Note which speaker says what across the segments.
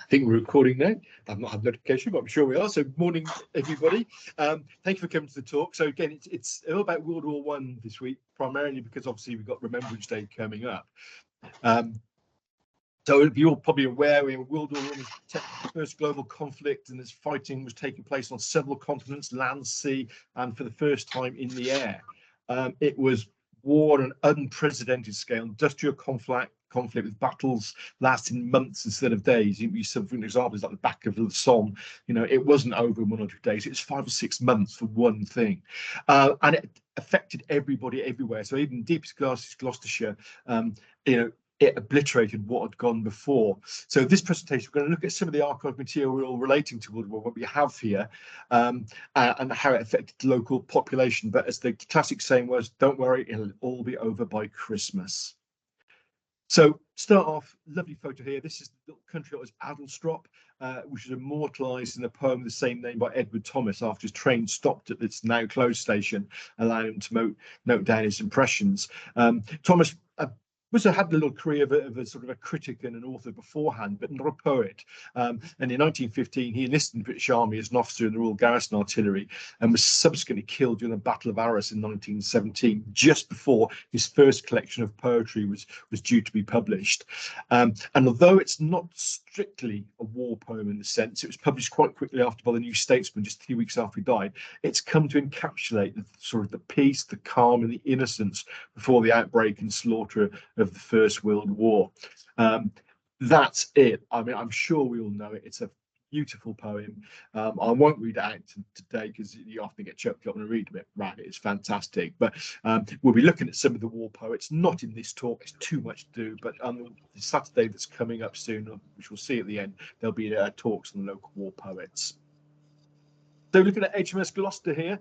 Speaker 1: think we're recording now. I've not had notification, but I'm sure we are. So morning, everybody. Thank you for coming to the talk. So again, it's all about World War One this week, primarily because obviously we've got Remembrance Day coming up. So you're probably aware, World War One was the first global conflict, and this fighting was taking place on several continents, land, sea, and for the first time in the air. It was war on an unprecedented scale, industrial conflict with battles lasting months instead of days. You see, for example, like the Battle of the Somme. You know, it wasn't over in 1 or 2 days. It was 5 or 6 months for one thing, and it affected everybody everywhere. So even deepest Gloucestershire, you know, it obliterated what had gone before. So this presentation, we're going to look at some of the archive material relating to World War, what we have here, and how it affected the local population. But as the classic saying was, don't worry, it'll all be over by Christmas. So start off, lovely photo here. This is the little country that was Adlestrop, which is immortalised in a poem of the same name by Edward Thomas after his train stopped at its now closed station, allowing him to note down his impressions. Thomas had a little career of a sort of a critic and an author beforehand, but not a poet. And in 1915, he enlisted in the British Army as an officer in the Royal Garrison Artillery and was subsequently killed during the Battle of Arras in 1917, just before his first collection of poetry was due to be published. And although it's not strictly a war poem in the sense, it was published quite quickly after by the New Statesman, just 3 weeks after he died. It's come to encapsulate the sort of the peace, the calm, and the innocence before the outbreak and slaughter of the First World War. That's it. I mean, I'm sure we all know it. It's a beautiful poem. I won't read it out today because you often get choked up when I read a bit. Right, it's fantastic. But we'll be looking at some of the war poets, not in this talk. It's too much to do. But on the Saturday that's coming up soon, which we'll see at the end, there'll be talks on the local war poets. So looking at HMS Gloucester here,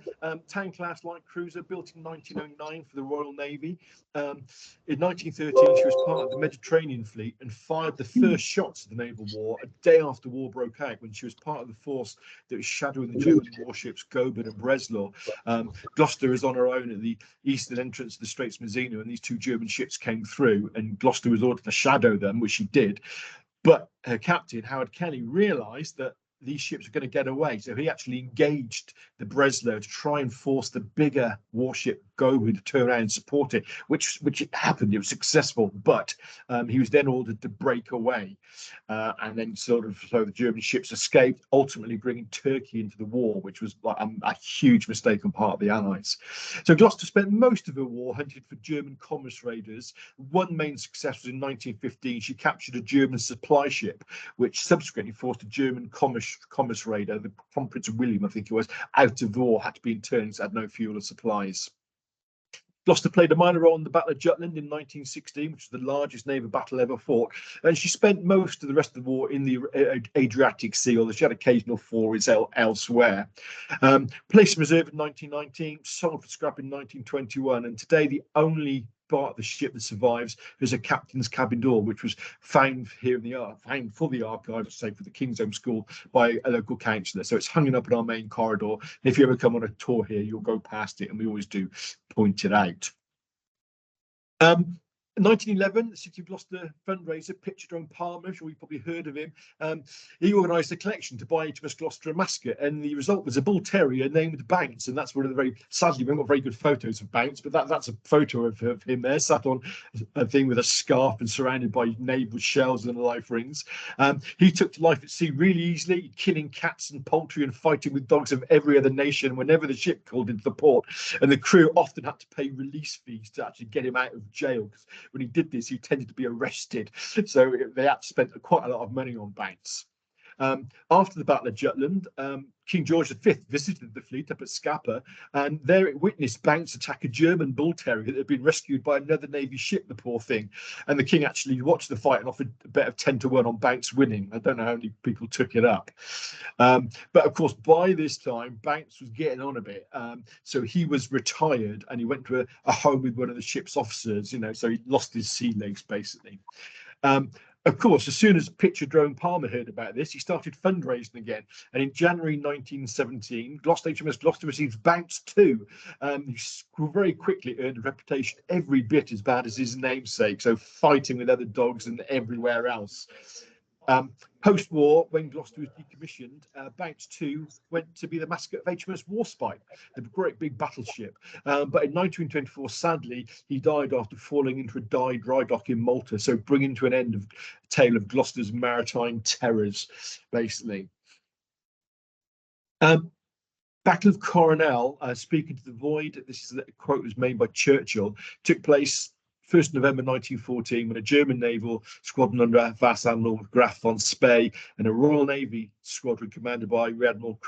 Speaker 1: town class light cruiser built in 1909 for the Royal Navy. In 1913, she was part of the Mediterranean fleet and fired the first shots of the naval war a day after war broke out, when she was part of the force that was shadowing the German warships Goodbyee and Breslau. Gloucester is on her own at the eastern entrance of the Straits of Messina, and these 2 German ships came through, and Gloucester was ordered to shadow them, which she did. But her captain, Howard Kelly, realised that these ships are going to get away. So he actually engaged the Breslau to try and force the bigger warship Goodbyee to turn around and support it, which happened. It was successful, but he was then ordered to break away. And then so the German ships escaped, ultimately bringing Turkey into the war, which was like a huge mistake on part of the Allies. So Gloucester spent most of her war hunting for German commerce raiders. One main success was in 1915. She captured a German supply ship, which subsequently forced a German commerce raider, the Prince William, I think it was, out of the war, had to be interned, had no fuel or supplies. Gloucester played a minor role in the Battle of Jutland in 1916, which was the largest naval battle ever fought. And she spent most of the rest of the war in the Adriatic Sea, although she had occasional forays elsewhere. Placed in reserve in 1919, sold for scrap in 1921, and today the only part of the ship that survives is a captain's cabin door, which was found here in the found for the archives, say for the King's Home School, by a local councillor. So it's hanging up in our main corridor. If you ever come on a tour here, you'll go past it, and we always do point it out. 1911, the City of Gloucester fundraiser, Picture Drone Palmer, I'm sure you've probably heard of him. He organised a collection to buy HMS Gloucester a mascot, and the result was a bull terrier named Bounce. And that's one of the sadly, we haven't got very good photos of Bounce, but that's a photo of him there, sat on a thing with a scarf and surrounded by naval shells and life rings. He took to life at sea really easily, killing cats and poultry and fighting with dogs of every other nation whenever the ship called into the port. And the crew often had to pay release fees to actually get him out of jail, because when he did this, he tended to be arrested. So they had spent quite a lot of money on Bounce. After the Battle of Jutland, King George V visited the fleet up at Scapa, and there it witnessed Bounce attack a German bull terrier that had been rescued by another Navy ship, the poor thing. And the king actually watched the fight and offered a bet of 10-1 on Bounce winning. I don't know how many people took it up. But of course, by this time, Bounce was getting on a bit. So he was retired, and he went to a home with one of the ship's officers, you know, so he lost his sea legs, basically. Of course, as soon as Picture Drone Palmer heard about this, he started fundraising again. And in January 1917, HMS Gloucester received Bounce 2. He very quickly earned a reputation every bit as bad as his namesake, so fighting with other dogs and everywhere else. Post-war, when Gloucester was decommissioned, Bounce 2 went to be the mascot of HMS Warspite, a great big battleship. But in 1924, sadly, he died after falling into a dry dock in Malta, so bringing to an end of the tale of Gloucester's maritime terrors, basically. Battle of Coronel, speaking to the void, this is a quote was made by Churchill, took place 1st November 1914, when a German naval squadron under Vice Admiral Graf von Spee and a Royal Navy squadron commanded by Rear Admiral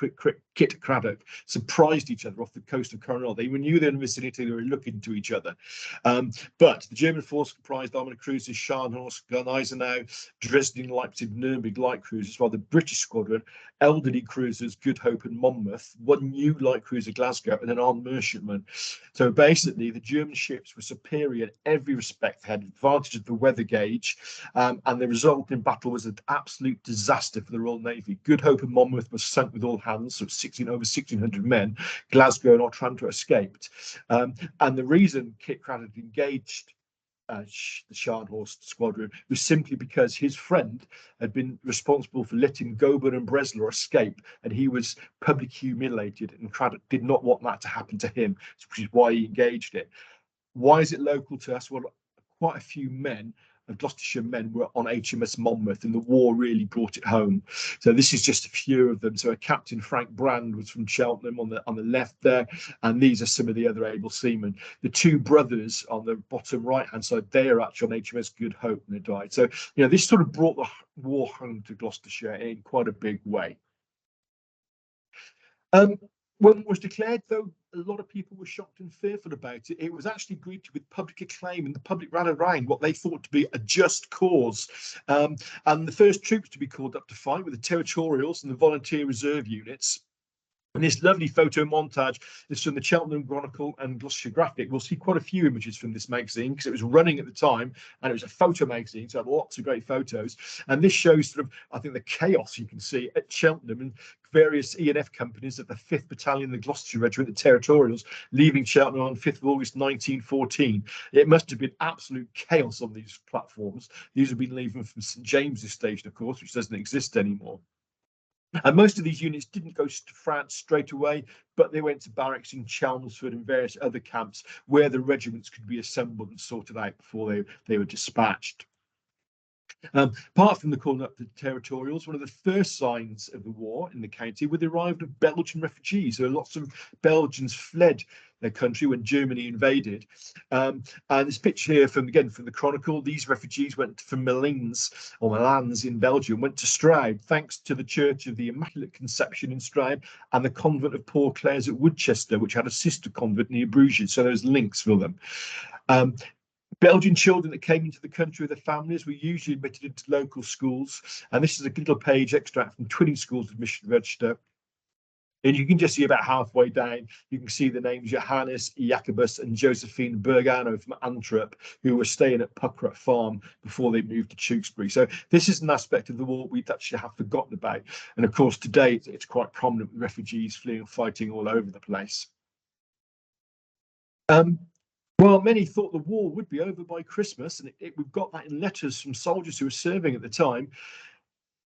Speaker 1: Kit Craddock surprised each other off the coast of Coronel. They knew they were in the vicinity, they were looking to each other. But the German force comprised armoured cruisers Scharnhorst, Gneisenau, Dresden, Leipzig, Nuremberg light cruisers, while the British squadron, elderly cruisers Good Hope and Monmouth, one new light cruiser Glasgow, and an armed merchantman. So basically, the German ships were superior in every respect. They had advantage of the weather gauge, and the resulting battle was an absolute disaster for the Royal Navy. Good Hope and Monmouth was sunk with all hands, so over 1,600 men. Glasgow and Otranto escaped. And the reason Kit Craddock engaged the Scharnhorst squadron was simply because his friend had been responsible for letting Goeben and Breslau escape, and he was publicly humiliated, and Craddock did not want that to happen to him, which is why he engaged it. Why is it local to us? Well, quite a few men, Gloucestershire men, were on HMS Monmouth, and the war really brought it home. So this is just a few of them. So Captain Frank Brand was from Cheltenham on the left there, and these are some of the other able seamen. The two brothers on the bottom right-hand side, they are actually on HMS Good Hope, and they died. So, this sort of brought the war home to Gloucestershire in quite a big way. When it was declared, though, a lot of people were shocked and fearful about it. It was actually greeted with public acclaim, and the public ran around what they thought to be a just cause. And the first troops to be called up to fight were the Territorials and the Volunteer Reserve units. And this lovely photo montage is from the Cheltenham Chronicle and Gloucestershire Graphic. We'll see quite a few images from this magazine because it was running at the time, and it was a photo magazine, so lots of great photos. And this shows sort of, I think, the chaos you can see at Cheltenham and various E&F companies of the 5th Battalion, the Gloucestershire Regiment, the Territorials, leaving Cheltenham on 5th of August 1914. It must have been absolute chaos on these platforms. These have been leaving from St James's Station, of course, which doesn't exist anymore. And most of these units didn't go to France straight away, but they went to barracks in Chelmsford and various other camps where the regiments could be assembled and sorted out before they were dispatched. Apart from the calling up the Territorials, one of the first signs of the war in the county were the arrival of Belgian refugees. There were lots of Belgians fled their country when Germany invaded. And this picture here from the Chronicle, these refugees went from Milans in Belgium, went to Stroud, thanks to the Church of the Immaculate Conception in Stroud and the Convent of Poor Clares at Woodchester, which had a sister convent near Bruges. So there's links for them. Belgian children that came into the country with their families were usually admitted into local schools. And this is a little page extract from Twinning Schools Admission Register. And you can just see about halfway down, you can see the names Johannes, Jacobus, and Josephine Bergano from Antwerp, who were staying at Puckrat Farm before they moved to Tewkesbury. So this is an aspect of the war we'd actually have forgotten about. And of course, today it's quite prominent with refugees fleeing and fighting all over the place. Well, many thought the war would be over by Christmas, and we've got that in letters from soldiers who were serving at the time.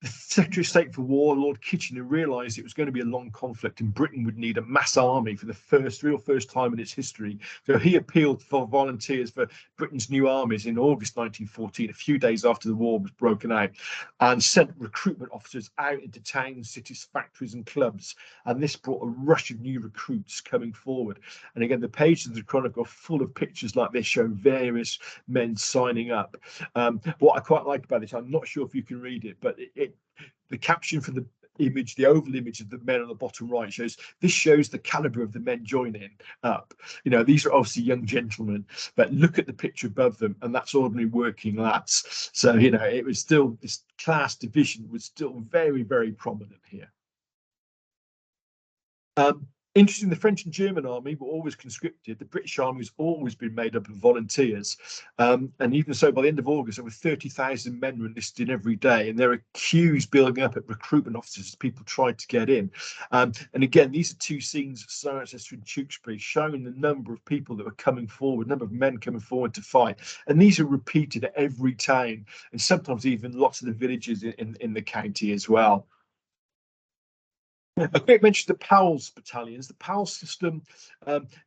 Speaker 1: The Secretary of State for War, Lord Kitchener, realised it was going to be a long conflict and Britain would need a mass army for the real first time in its history. So he appealed for volunteers for Britain's new armies in August 1914, a few days after the war was broken out, and sent recruitment officers out into towns, cities, factories and clubs. And this brought a rush of new recruits coming forward. And again, the pages of the Chronicle are full of pictures like this showing various men signing up. What I quite like about this, I'm not sure if you can read it, but the caption for the image, the oval image of the men on the bottom right shows the caliber of the men joining up. These are obviously young gentlemen, but look at the picture above them, and that's ordinary working lads. So, it was still, this class division was still very, very prominent here. Interesting, the French and German army were always conscripted. The British army has always been made up of volunteers. And even so, by the end of August, over 30,000 men were enlisted every day. And there are queues building up at recruitment offices as people tried to get in. And again, these are two scenes of Cirencester and Tewkesbury showing the number of people that were coming forward, number of men coming forward to fight. And these are repeated at every town, and sometimes even lots of the villages in the county as well. A quick mention of the PALS battalions. The PALS system,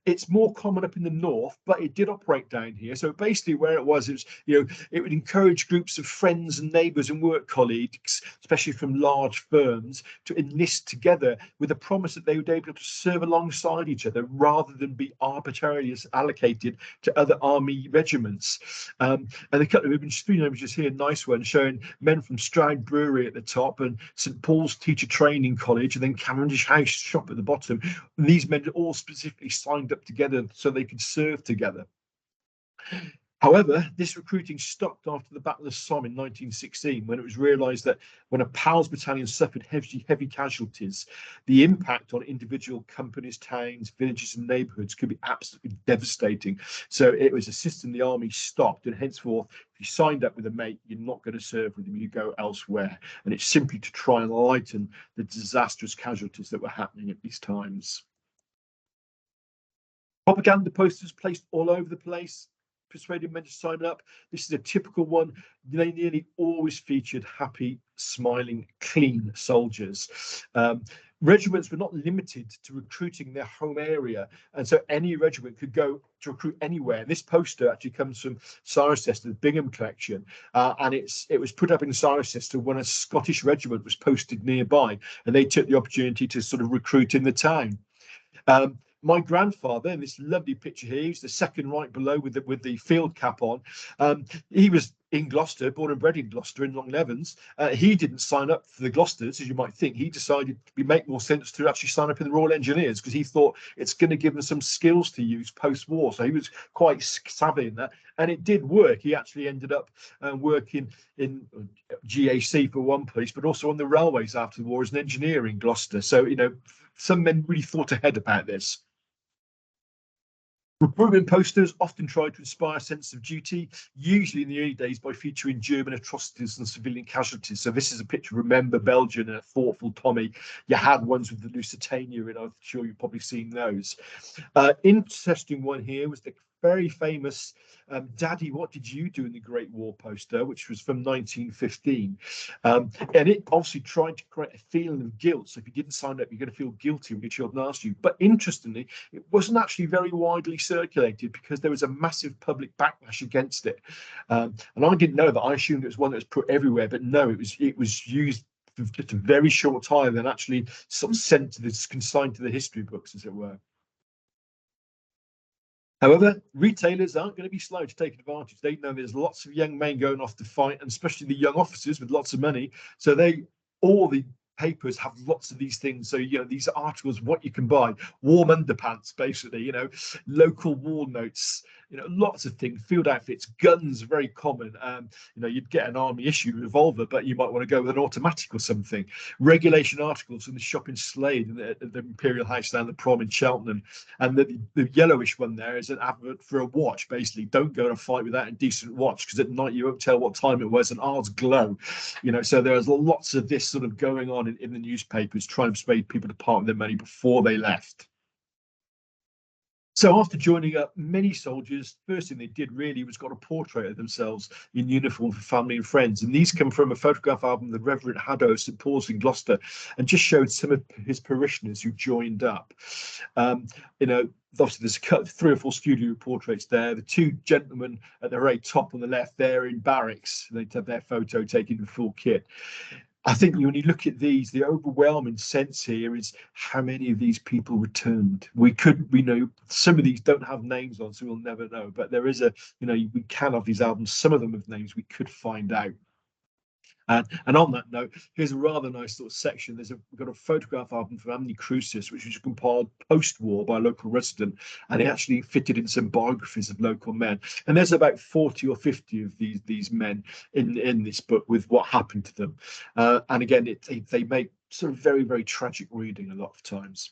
Speaker 1: it's more common up in the north, but it did operate down here. So basically where it was, it would encourage groups of friends and neighbours and work colleagues, especially from large firms, to enlist together with a promise that they would be able to serve alongside each other rather than be arbitrarily allocated to other army regiments. And a couple of three images here, nice one, showing men from Stroud Brewery at the top and St Paul's Teacher Training College, and then Cavendish House shop at the bottom. And these men all specifically signed up together so they could serve together. However, this recruiting stopped after the Battle of Somme in 1916, when it was realised that when a PALS battalion suffered heavy casualties, the impact on individual companies, towns, villages and neighbourhoods could be absolutely devastating. So it was a system the army stopped, and henceforth, if you signed up with a mate, you're not going to serve with them, you go elsewhere. And it's simply to try and lighten the disastrous casualties that were happening at these times. Propaganda posters placed all over the place, persuading men to sign up. This is a typical one. They nearly always featured happy, smiling, clean soldiers. Regiments were not limited to recruiting their home area, and so any regiment could go to recruit anywhere. And this poster actually comes from Cirencester, the Bingham collection, and it was put up in Cirencester when a Scottish regiment was posted nearby, and they took the opportunity to sort of recruit in the town. My grandfather, in this lovely picture here, he's the second right below with the field cap on. He was in Gloucester, born and bred in Gloucester, in Long Levens. He didn't sign up for the Gloucesters, as you might think. He decided it make more sense to actually sign up in the Royal Engineers, because he thought it's going to give him some skills to use post-war. So he was quite savvy in that, and it did work. He actually ended up working in GAC for one place, but also on the railways after the war as an engineer in Gloucester. So, some men really thought ahead about this. Recruitment posters often tried to inspire a sense of duty, usually in the early days by featuring German atrocities and civilian casualties. So this is a picture of Remember Belgium and a thoughtful Tommy. You had ones with the Lusitania in, I'm sure you've probably seen those. Interesting one here was the very famous Daddy, What Did You Do in the Great War poster, which was from 1915. And it obviously tried to create a feeling of guilt. So if you didn't sign up, you're going to feel guilty when your children asked you. But interestingly, it wasn't actually very widely circulated because there was a massive public backlash against it. And I didn't know that. I assumed it was one that was put everywhere, but no, it was used for just a very short time and actually sort of sent to this, consigned to the history books, as it were. However, retailers aren't going to be slow to take advantage. They know there's lots of young men going off to fight, and especially the young officers with lots of money. So all the papers have lots of these things. So, these articles, what you can buy, warm underpants, basically, local war notes, lots of things, field outfits, guns, very common. You'd get an army issue revolver, but you might want to go with an automatic or something. Regulation articles in the shop in Slade and the Imperial House down the Prom in Cheltenham. And the yellowish one there is an advert for a watch, basically. Don't go to fight without a decent watch, because at night you won't tell what time it was and ours glow. So there's lots of this sort of going on in the newspapers, trying to persuade people to part with their money before they left. So after joining up, many soldiers, first thing they did really was got a portrait of themselves in uniform for family and friends. And these come from a photograph album the Reverend Haddo of St Paul's in Gloucester, and just showed some of his parishioners who joined up. Obviously there's 3 or 4 studio portraits there. The 2 gentlemen at the very top on the left, they're in barracks. They'd have their photo taken in full kit. I think when you look at these, the overwhelming sense here is how many of these people returned. We know some of these don't have names on, so we'll never know. But there is we can have these albums. Some of them have names we could find out. And on that note, here's a rather nice little section. We've got a photograph album from Amni Crucis, which was compiled post-war by a local resident, and it actually fitted in some biographies of local men. And there's about 40 or 50 of these men in this book with what happened to them. And again, they make sort of very, very tragic reading a lot of times.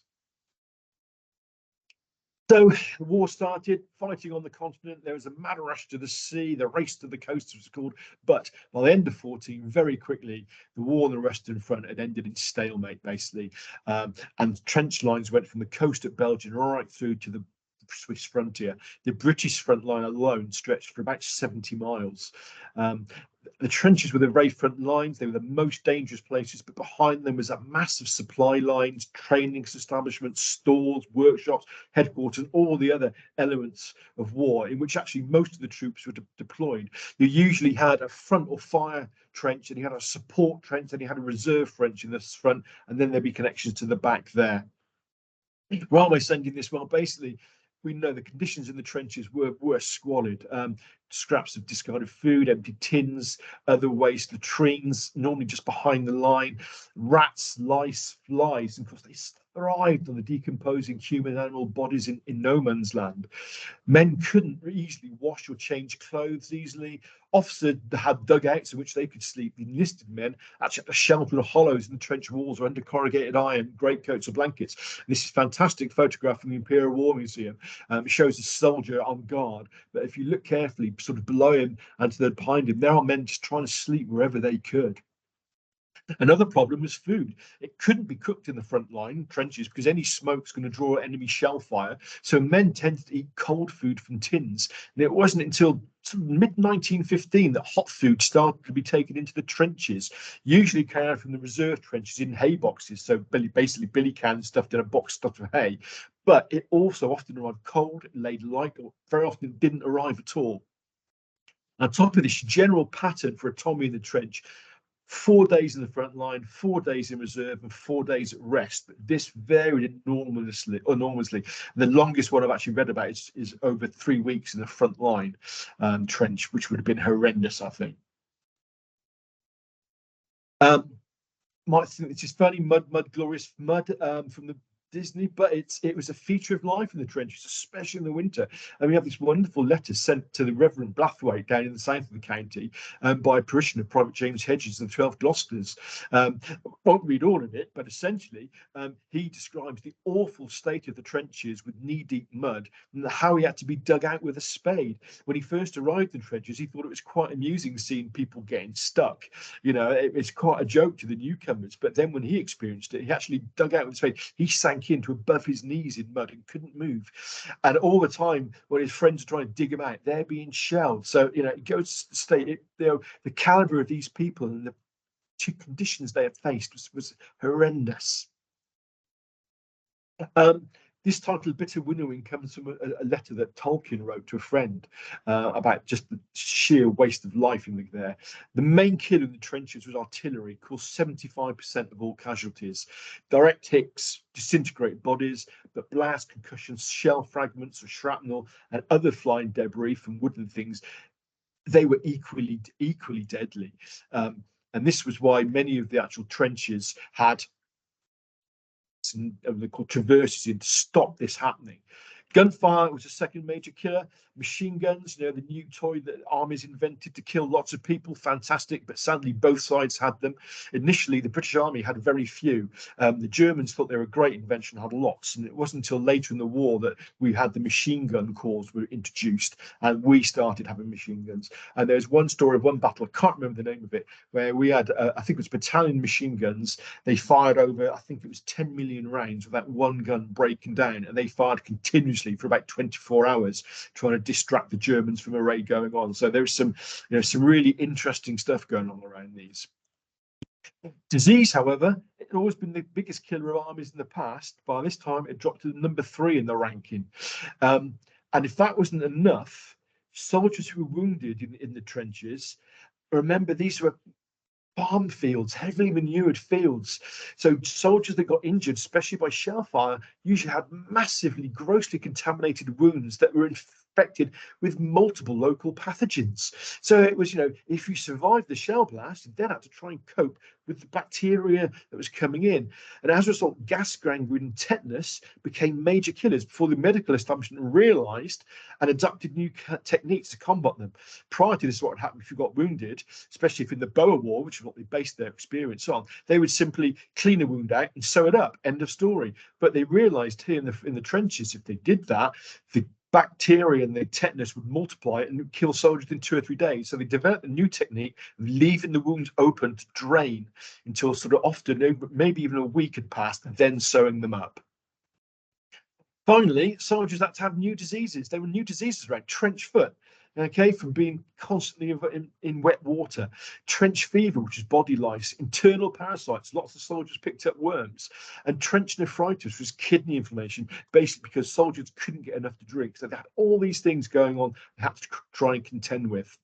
Speaker 1: So the war started, fighting on the continent. There was a mad rush to the sea, the race to the coast was called. But by the end of 14, very quickly, the war on the Western Front had ended in stalemate, basically. And trench lines went from the coast at Belgium right through to the Swiss frontier. The British front line alone stretched for about 70 miles. The trenches were the very front lines. They were the most dangerous places, but behind them was that massive supply lines, training establishments, stores, workshops, headquarters, and all the other elements of war in which actually most of the troops were deployed. You usually had a front or fire trench, and you had a support trench, and you had a reserve trench in the front, and then there'd be connections to the back there. Why am I sending this? Well, basically, we know the conditions in the trenches were squalid. Scraps of discarded food, empty tins, other waste, latrines, normally just behind the line, rats, lice, flies, and of course they thrived on the decomposing human and animal bodies in no man's land. Men couldn't easily wash or change clothes easily. Officers had dugouts in which they could sleep. The enlisted men actually had to shelter in hollows in the trench walls or under corrugated iron, greatcoats or blankets. And this is a fantastic photograph from the Imperial War Museum. It shows a soldier on guard, but if you look carefully, sort of below him and to the behind him, there are men just trying to sleep wherever they could. Another problem was food. It couldn't be cooked in the front line trenches because any smoke's going to draw enemy shell fire. So men tended to eat cold food from tins. And it wasn't until mid 1915 that hot food started to be taken into the trenches, usually carried from the reserve trenches in hay boxes. So basically billy cans stuffed in a box stuffed with hay. But it also often arrived cold, laid light, or very often didn't arrive at all. On top of this general pattern for a Tommy in the trench, 4 days in the front line, 4 days in reserve, and 4 days at rest. But this varied enormously. The longest one I've actually read about is over 3 weeks in the front line trench, which would have been horrendous, I think. Might think it's just funny, mud, glorious mud from the Disney, but it was a feature of life in the trenches, especially in the winter. And we have this wonderful letter sent to the Reverend Blathwaite down in the south of the county by a parishioner, Private James Hedges of the 12 Gloucesters. Won't read all of it, but essentially he describes the awful state of the trenches with knee-deep mud and how he had to be dug out with a spade. When he first arrived in trenches, he thought it was quite amusing seeing people getting stuck. You know, it's quite a joke to the newcomers. But then when he experienced it, he actually dug out with a spade. He sank into above his knees in mud and couldn't move. And all the time when his friends are trying to dig him out, they're being shelled. So, you know, it goes to state, the caliber of these people and the conditions they have faced was horrendous. This title, Bitter Winnowing, comes from a letter that Tolkien wrote to a friend about just the sheer waste of life in there. The main killer in the trenches was artillery, caused 75% of all casualties. Direct hits disintegrate bodies, but blast, concussions, shell fragments or shrapnel and other flying debris from woodland things, they were equally deadly. And this was why many of the actual trenches had they're called traverses in to stop this happening. Gunfire was a second major killer. Machine guns, you know, the new toy that armies invented to kill lots of people, fantastic, but sadly both sides had them. Initially, the British Army had very few. The Germans thought they were a great invention, had lots, and it wasn't until later in the war that we had the machine gun corps were introduced, and we started having machine guns. And there's one story of one battle, I can't remember the name of it, where we had, I think it was battalion machine guns. They fired over, I think it was 10 million rounds without one gun breaking down, and they fired continuously for about 24 hours, trying to distract the Germans from a raid going on. So there's some, you know, some really interesting stuff going on around these. Disease, however, it had always been the biggest killer of armies in the past. By this time, it dropped to number 3 in the ranking. And if that wasn't enough, soldiers who were wounded in the trenches, remember these were farm fields, heavily manured fields. So soldiers that got injured, especially by shell fire, usually had massively, grossly contaminated wounds that were infected with multiple local pathogens. So it was, if you survived the shell blast, you then had to try and cope with the bacteria that was coming in. And as a result, gas gangrene and tetanus became major killers before the medical establishment realised and adopted new techniques to combat them. Prior to this, what would happen if you got wounded, especially if in the Boer War, which is what they based their experience on, they would simply clean a wound out and sew it up. End of story. But they realised here in the trenches, if they did that, the bacteria and the tetanus would multiply and kill soldiers in 2 or 3 days. So they developed a new technique of leaving the wounds open to drain until sort of often, maybe even a week had passed, and then sewing them up. Finally, soldiers had to have new diseases. There were new diseases around trench foot, okay, from being constantly in wet water, trench fever, which is body lice, internal parasites. Lots of soldiers picked up worms, and trench nephritis, which was kidney inflammation, basically because soldiers couldn't get enough to drink. So they had all these things going on they had to try and contend with.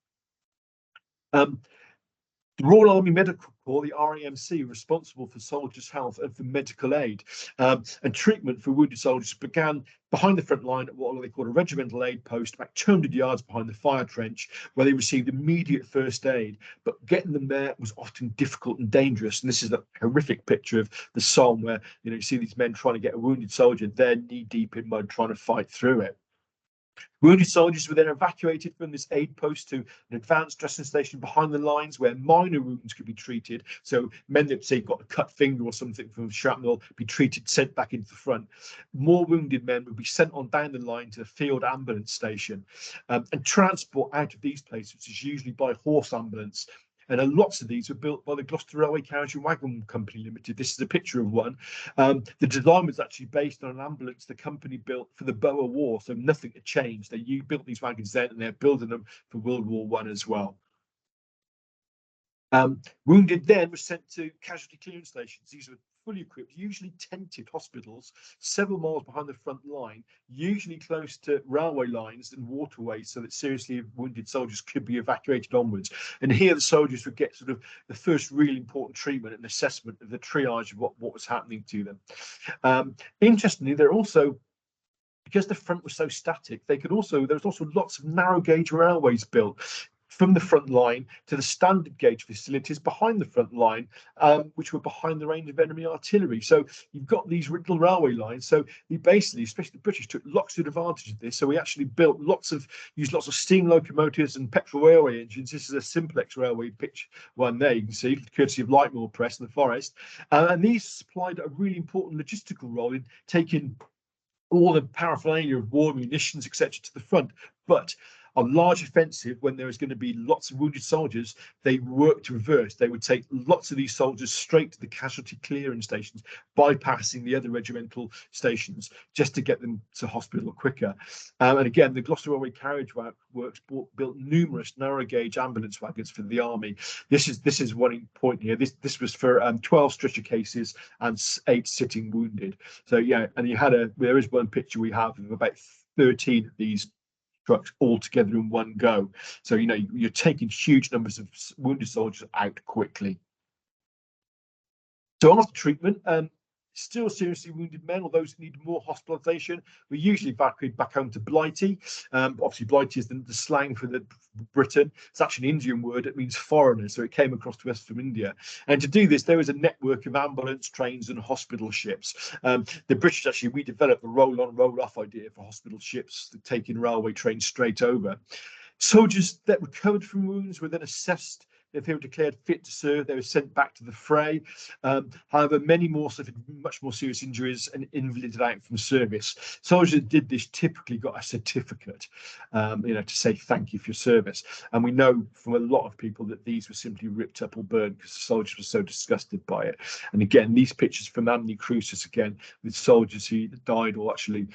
Speaker 1: The Royal Army Medical Corps, the RAMC, responsible for soldiers' health and for medical aid and treatment for wounded soldiers, began behind the front line at what they called a regimental aid post, about 200 yards behind the fire trench, where they received immediate first aid. But getting them there was often difficult and dangerous. And this is a horrific picture of the Somme, where you see these men trying to get a wounded soldier. They're knee deep in mud trying to fight through it. Wounded soldiers were then evacuated from this aid post to an advanced dressing station behind the lines where minor wounds could be treated. So men that say got a cut finger or something from shrapnel be treated, sent back into the front. More wounded men would be sent on down the line to the field ambulance station. And transport out of these places is usually by horse ambulance. And lots of these were built by the Gloucester Railway Carriage and Wagon Company Limited. This is a picture of one. The design was actually based on an ambulance the company built for the Boer War, so nothing had changed. They built these wagons then, and they're building them for World War I as well. Wounded then were sent to casualty clearance stations. These were fully equipped, usually tented hospitals, several miles behind the front line, usually close to railway lines and waterways, so that seriously wounded soldiers could be evacuated onwards. And here the soldiers would get sort of the first really important treatment and assessment of the triage of what was happening to them. Interestingly, they're also, because the front was so static, there was also lots of narrow gauge railways built from the front line to the standard gauge facilities behind the front line, which were behind the range of enemy artillery. So you've got these little railway lines. So we basically, especially the British, took lots of advantage of this. So we actually used lots of steam locomotives and petrol railway engines. This is a simplex railway pitch one there, you can see, courtesy of Lightmoor Press in the Forest. And these supplied a really important logistical role in taking all the paraphernalia of war, munitions, etc., to the front. But on large offensive, when there was going to be lots of wounded soldiers, they worked reverse. They would take lots of these soldiers straight to the casualty clearance stations, bypassing the other regimental stations, just to get them to hospital quicker. And again, the Gloucester Railway Carriage Works built numerous narrow gauge ambulance wagons for the army. This is one point here. This was for 12 stretcher cases and 8 sitting wounded. So yeah, and there is one picture we have of about 13 of these trucks all together in one go. So you're taking huge numbers of wounded soldiers out quickly. So after treatment, still seriously wounded men or those who need more hospitalisation were usually evacuated back home to Blighty. Obviously, Blighty is the slang for Britain. It's actually an Indian word. It means foreigner, so it came across to us from India. And to do this, there was a network of ambulance trains and hospital ships. The British actually redeveloped the roll-on, roll-off idea for hospital ships, taking railway trains straight over. Soldiers that recovered from wounds were then assessed. If they were declared fit to serve, they were sent back to the fray. However, many more suffered much more serious injuries and invalided out from service. Soldiers that did this typically got a certificate, to say thank you for your service. And we know from a lot of people that these were simply ripped up or burned because the soldiers were so disgusted by it. And again, these pictures from Anthony Crucis, again, with soldiers who died or actually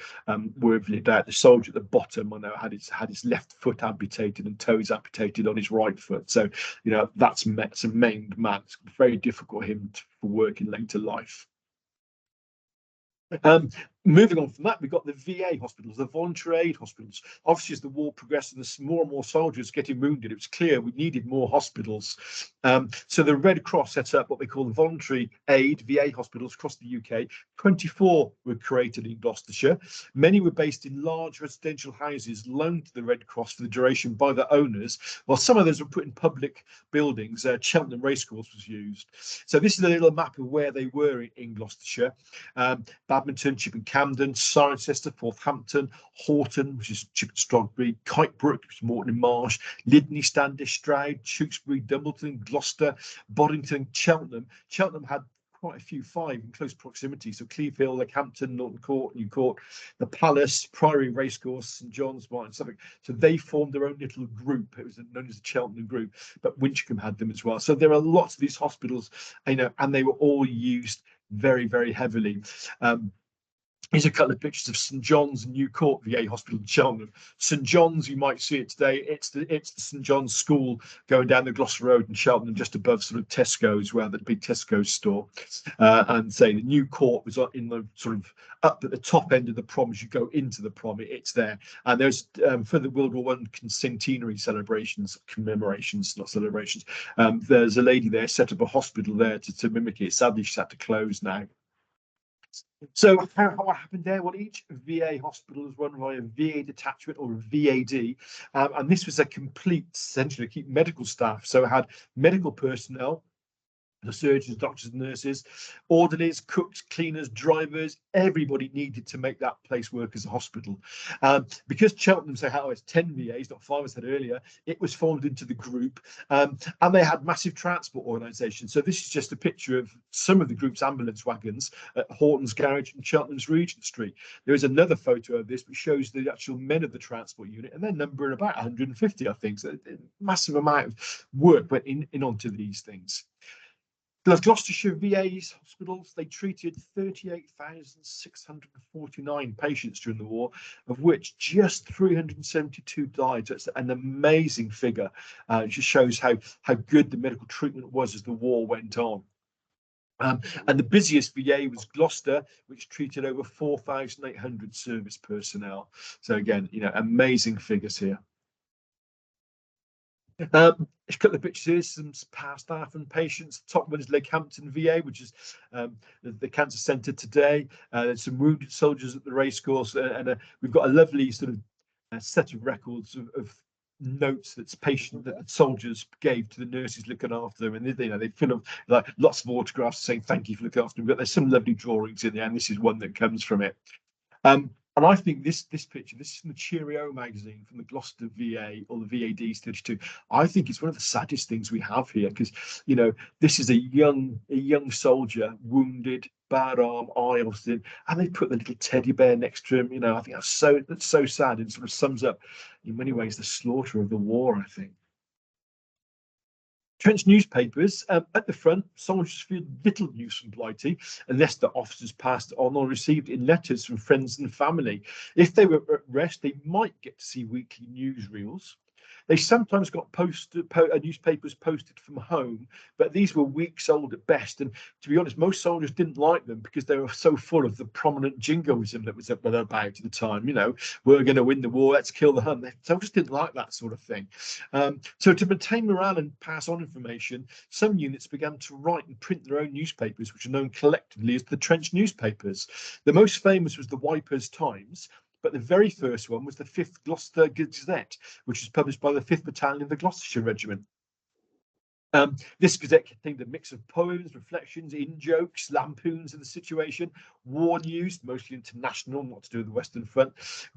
Speaker 1: were invalided out. The soldier at the bottom, I know, had his left foot amputated and toes amputated on his right foot. So, that's a maimed man. It's very difficult for him for work in later life. Moving on from that, we've got the VA hospitals, the voluntary aid hospitals. Obviously, as the war progressed and there's more and more soldiers getting wounded, it was clear we needed more hospitals. So the Red Cross set up what they call the voluntary aid VA hospitals across the UK. 24 were created in Gloucestershire. Many were based in large residential houses loaned to the Red Cross for the duration by the owners, while some of those were put in public buildings. Cheltenham Racecourse was used. So this is a little map of where they were in Gloucestershire. Badminton, Chipping Camden, Cirencester, Northampton, Horton, which is Chipping Stogbury, Kitebrook, which is Morton and Marsh, Lydney, Standish, Stroud, Tewkesbury, Dumbleton, Gloucester, Boddington, Cheltenham. Cheltenham had quite a few, 5 in close proximity. So Cleve Hill, Leckhampton, Norton Court, New Court, the Palace, Priory Racecourse, St John's, Martin, Suffolk. So they formed their own little group. It was known as the Cheltenham Group, but Winchcombe had them as well. So there are lots of these hospitals, and they were all used very, very heavily. Here's a couple of pictures of St John's New Court VA Hospital in Cheltenham. St John's, you might see it today. It's the St John's School going down the Gloucester Road in Cheltenham, just above sort of Tesco's, where the big Tesco's store. And say the New Court was in the sort of up at the top end of the prom as you go into the prom. It's there. And there's for the World War I centenary celebrations, commemorations, not celebrations. There's a lady there set up a hospital there to mimic it. Sadly, she's had to close now. So what happened there? Well, each VA hospital is run by a VA detachment or a VAD, and this was a complete, essentially, keep medical staff. So it had medical personnel, the surgeons, doctors, nurses, orderlies, cooks, cleaners, drivers, everybody needed to make that place work as a hospital. Because Cheltenham it's 10 VAs, not 5 as I said earlier, it was formed into the group, and they had massive transport organisations. So this is just a picture of some of the group's ambulance wagons at Horton's Garage and Cheltenham's Regent Street. There is another photo of this which shows the actual men of the transport unit, and they're numbering about 150, I think. So a massive amount of work went in onto these things. The Gloucestershire VA's hospitals, they treated 38,649 patients during the war, of which just 372 died. So it's an amazing figure. It just shows how good the medical treatment was as the war went on. And the busiest VA was Gloucester, which treated over 4,800 service personnel. So again, amazing figures here. A couple of pictures here, some past staff and patients. The top one is Leckhampton VA, which is the cancer centre today. There's some wounded soldiers at the racecourse, and we've got a lovely sort of set of records of notes that soldiers gave to the nurses looking after them, and they fill up like lots of autographs saying thank you for looking after them. But there's some lovely drawings in there, and this is one that comes from it. And I think this picture, this is from the Cheerio magazine from the Gloucester VA or the VAD 32. I think it's one of the saddest things we have here, because this is a young soldier, wounded, bad arm, eye obstinate, and they put the little teddy bear next to him. I think that's so sad, and sort of sums up in many ways the slaughter of the war, I think. Trench newspapers, at the front, soldiers feel little news from Blighty unless the officers passed it on or received in letters from friends and family. If they were at rest, they might get to see weekly newsreels. They sometimes got newspapers posted from home, but these were weeks old at best. And to be honest, most soldiers didn't like them because they were so full of the prominent jingoism that was about at the time. We're going to win the war, let's kill the Hun. Soldiers didn't like that sort of thing. So to maintain morale and pass on information, some units began to write and print their own newspapers, which are known collectively as the trench newspapers. The most famous was the Wipers Times, but the very first one was the 5th Gloucester Gazette, which was published by the 5th Battalion of the Gloucestershire Regiment. This gazette contained a mix of poems, reflections, in-jokes, lampoons of the situation, war news, mostly international, not to do with the Western Front,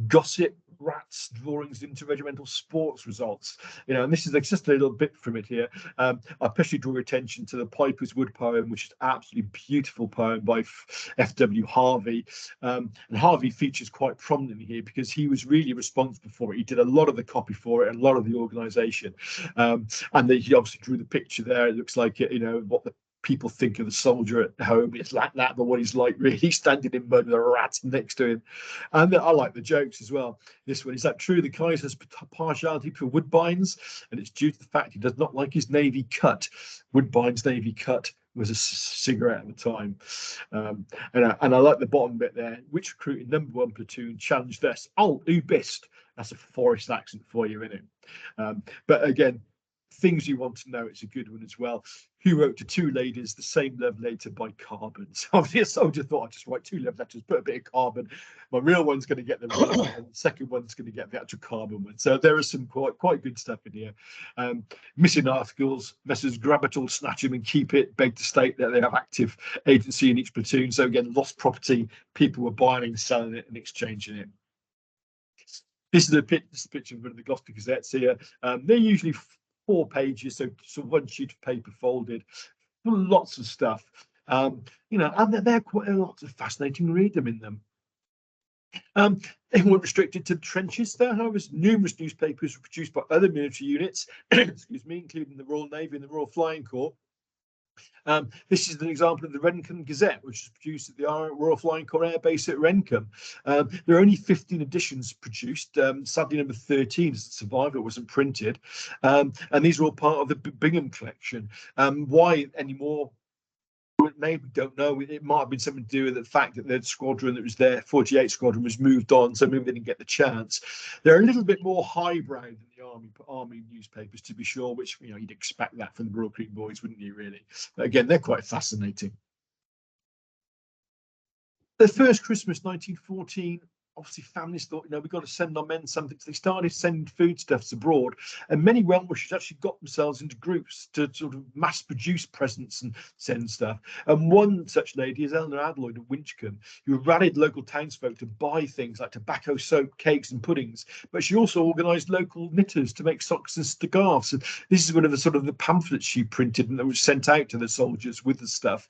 Speaker 1: gossip, rats, drawings into regimental sports results. And this is just a little bit from it here. I especially draw attention to the Piper's Wood poem, which is an absolutely beautiful poem by F.W. Harvey. And Harvey features quite prominently here because he was really responsible for it. He did a lot of the copy for it and a lot of the organisation. And he obviously drew the picture there. It looks like what the people think of the soldier at home. It's like that, but what he's like really standing in mud with a rat next to him. And I like the jokes as well. This one, is that true? The Kaiser has partiality for Woodbines, and it's due to the fact he does not like his navy cut. Woodbine's navy cut was a cigarette at the time. And I like the bottom bit there. Which recruited #1 platoon challenged this? Oh, who bist? That's a Forest accent for you, isn't it? But again, things you want to know. It's a good one as well. Who wrote to 2 ladies the same love letter by carbon? So obviously a soldier thought, I'd just write 2 love letters, put a bit of carbon. My real one's going to get the real one, and the second one's going to get the actual carbon one. So there is some quite good stuff in here. Missing articles, Messrs. Grab it all, snatch them and keep it, beg to state that they have active agency in each platoon. So again, lost property, people were buying and selling it and exchanging it. This is a picture of one of the Gloucester Gazettes here. They're usually 4 pages, so 1 sheet of paper folded, lots of stuff. You know, and they're quite a lot of fascinating read them in them. They weren't restricted to the trenches, though. However, numerous newspapers were produced by other military units, excuse me, including the Royal Navy and the Royal Flying Corps. This is an example of the Rencombe Gazette, which was produced at the Royal Flying Corps Air Base at Rencombe. There are only 15 editions produced. Sadly, number 13 as a survivor wasn't printed. And these are all part of the Bingham collection. Why anymore? Maybe don't know. It might have been something to do with the fact that the squadron that was there, 48 squadron, was moved on, so maybe they didn't get the chance. They're a little bit more highbrow than the army newspapers, to be sure, which, you know, you'd expect that from the Royal Creek Boys, wouldn't you, really? But again, they're quite fascinating. The first Christmas, 1914, obviously families thought, you know, we've got to send our men something. So they started sending foodstuffs abroad, and many well-wishers actually got themselves into groups to sort of mass produce presents and send stuff. And one such lady is Eleanor Adloyd of Winchcombe, who rallied local townsfolk to buy things like tobacco, soap, cakes and puddings. But she also organised local knitters to make socks and scarves. And this is one of the sort of the pamphlets she printed and that was sent out to the soldiers with the stuff.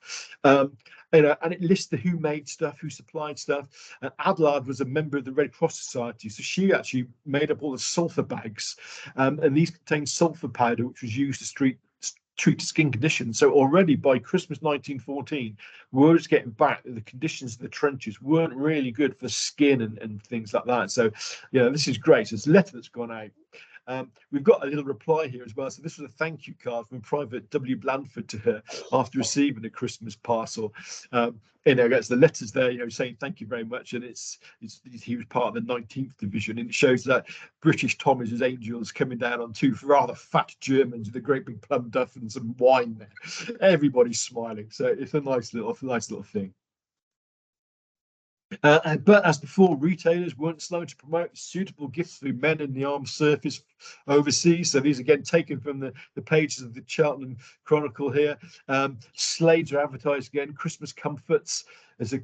Speaker 1: You know, and it lists the who made stuff, who supplied stuff. And Adelaide was a member of the Red Cross Society, so she actually made up all the sulphur bags, and these contained sulphur powder, which was used to treat skin conditions. So already by Christmas 1914, word was getting back that the conditions of the trenches weren't really good for skin and things like that. So, you know, this is great. So it's a letter that's gone out. We've got a little reply here as well. So this was a thank you card from Private W. Blandford to her after receiving a Christmas parcel. You know, it's the letters there, you know, saying thank you very much. And he was part of the 19th Division, and it shows that British Tommies as angels coming down on 2 rather fat Germans with a great big plum duff and some wine there. Everybody's smiling, so it's a nice little thing. But as before, retailers weren't slow to promote suitable gifts for men in the armed service overseas. So these again taken from the pages of the Cheltenham Chronicle here. Slades are advertised again, Christmas comforts. There's a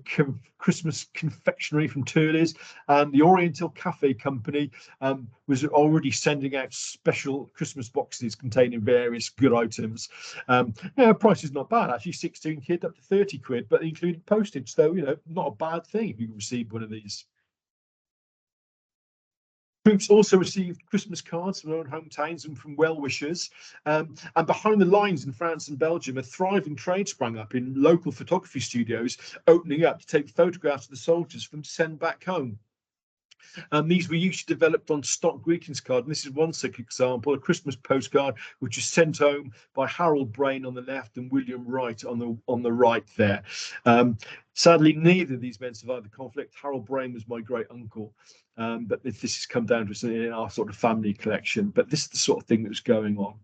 Speaker 1: Christmas confectionery from Turley's, and the Oriental Cafe Company was already sending out special Christmas boxes containing various good items. Yeah, price is not bad actually, 16 quid up to 30 quid, but they included postage, so you know, not a bad thing if you receive one of these. Troops also received Christmas cards from their own hometowns and from well-wishers. And behind the lines in France and Belgium, a thriving trade sprang up in local photography studios, opening up to take photographs of the soldiers from send back home. These were usually developed on stock greetings card. And this is one such example, a Christmas postcard, which is sent home by Harold Brain on the left and William Wright on the right there. Sadly, neither of these men survived the conflict. Harold Brain was my great uncle. But this has come down to us in our sort of family collection. But this is the sort of thing that was going on.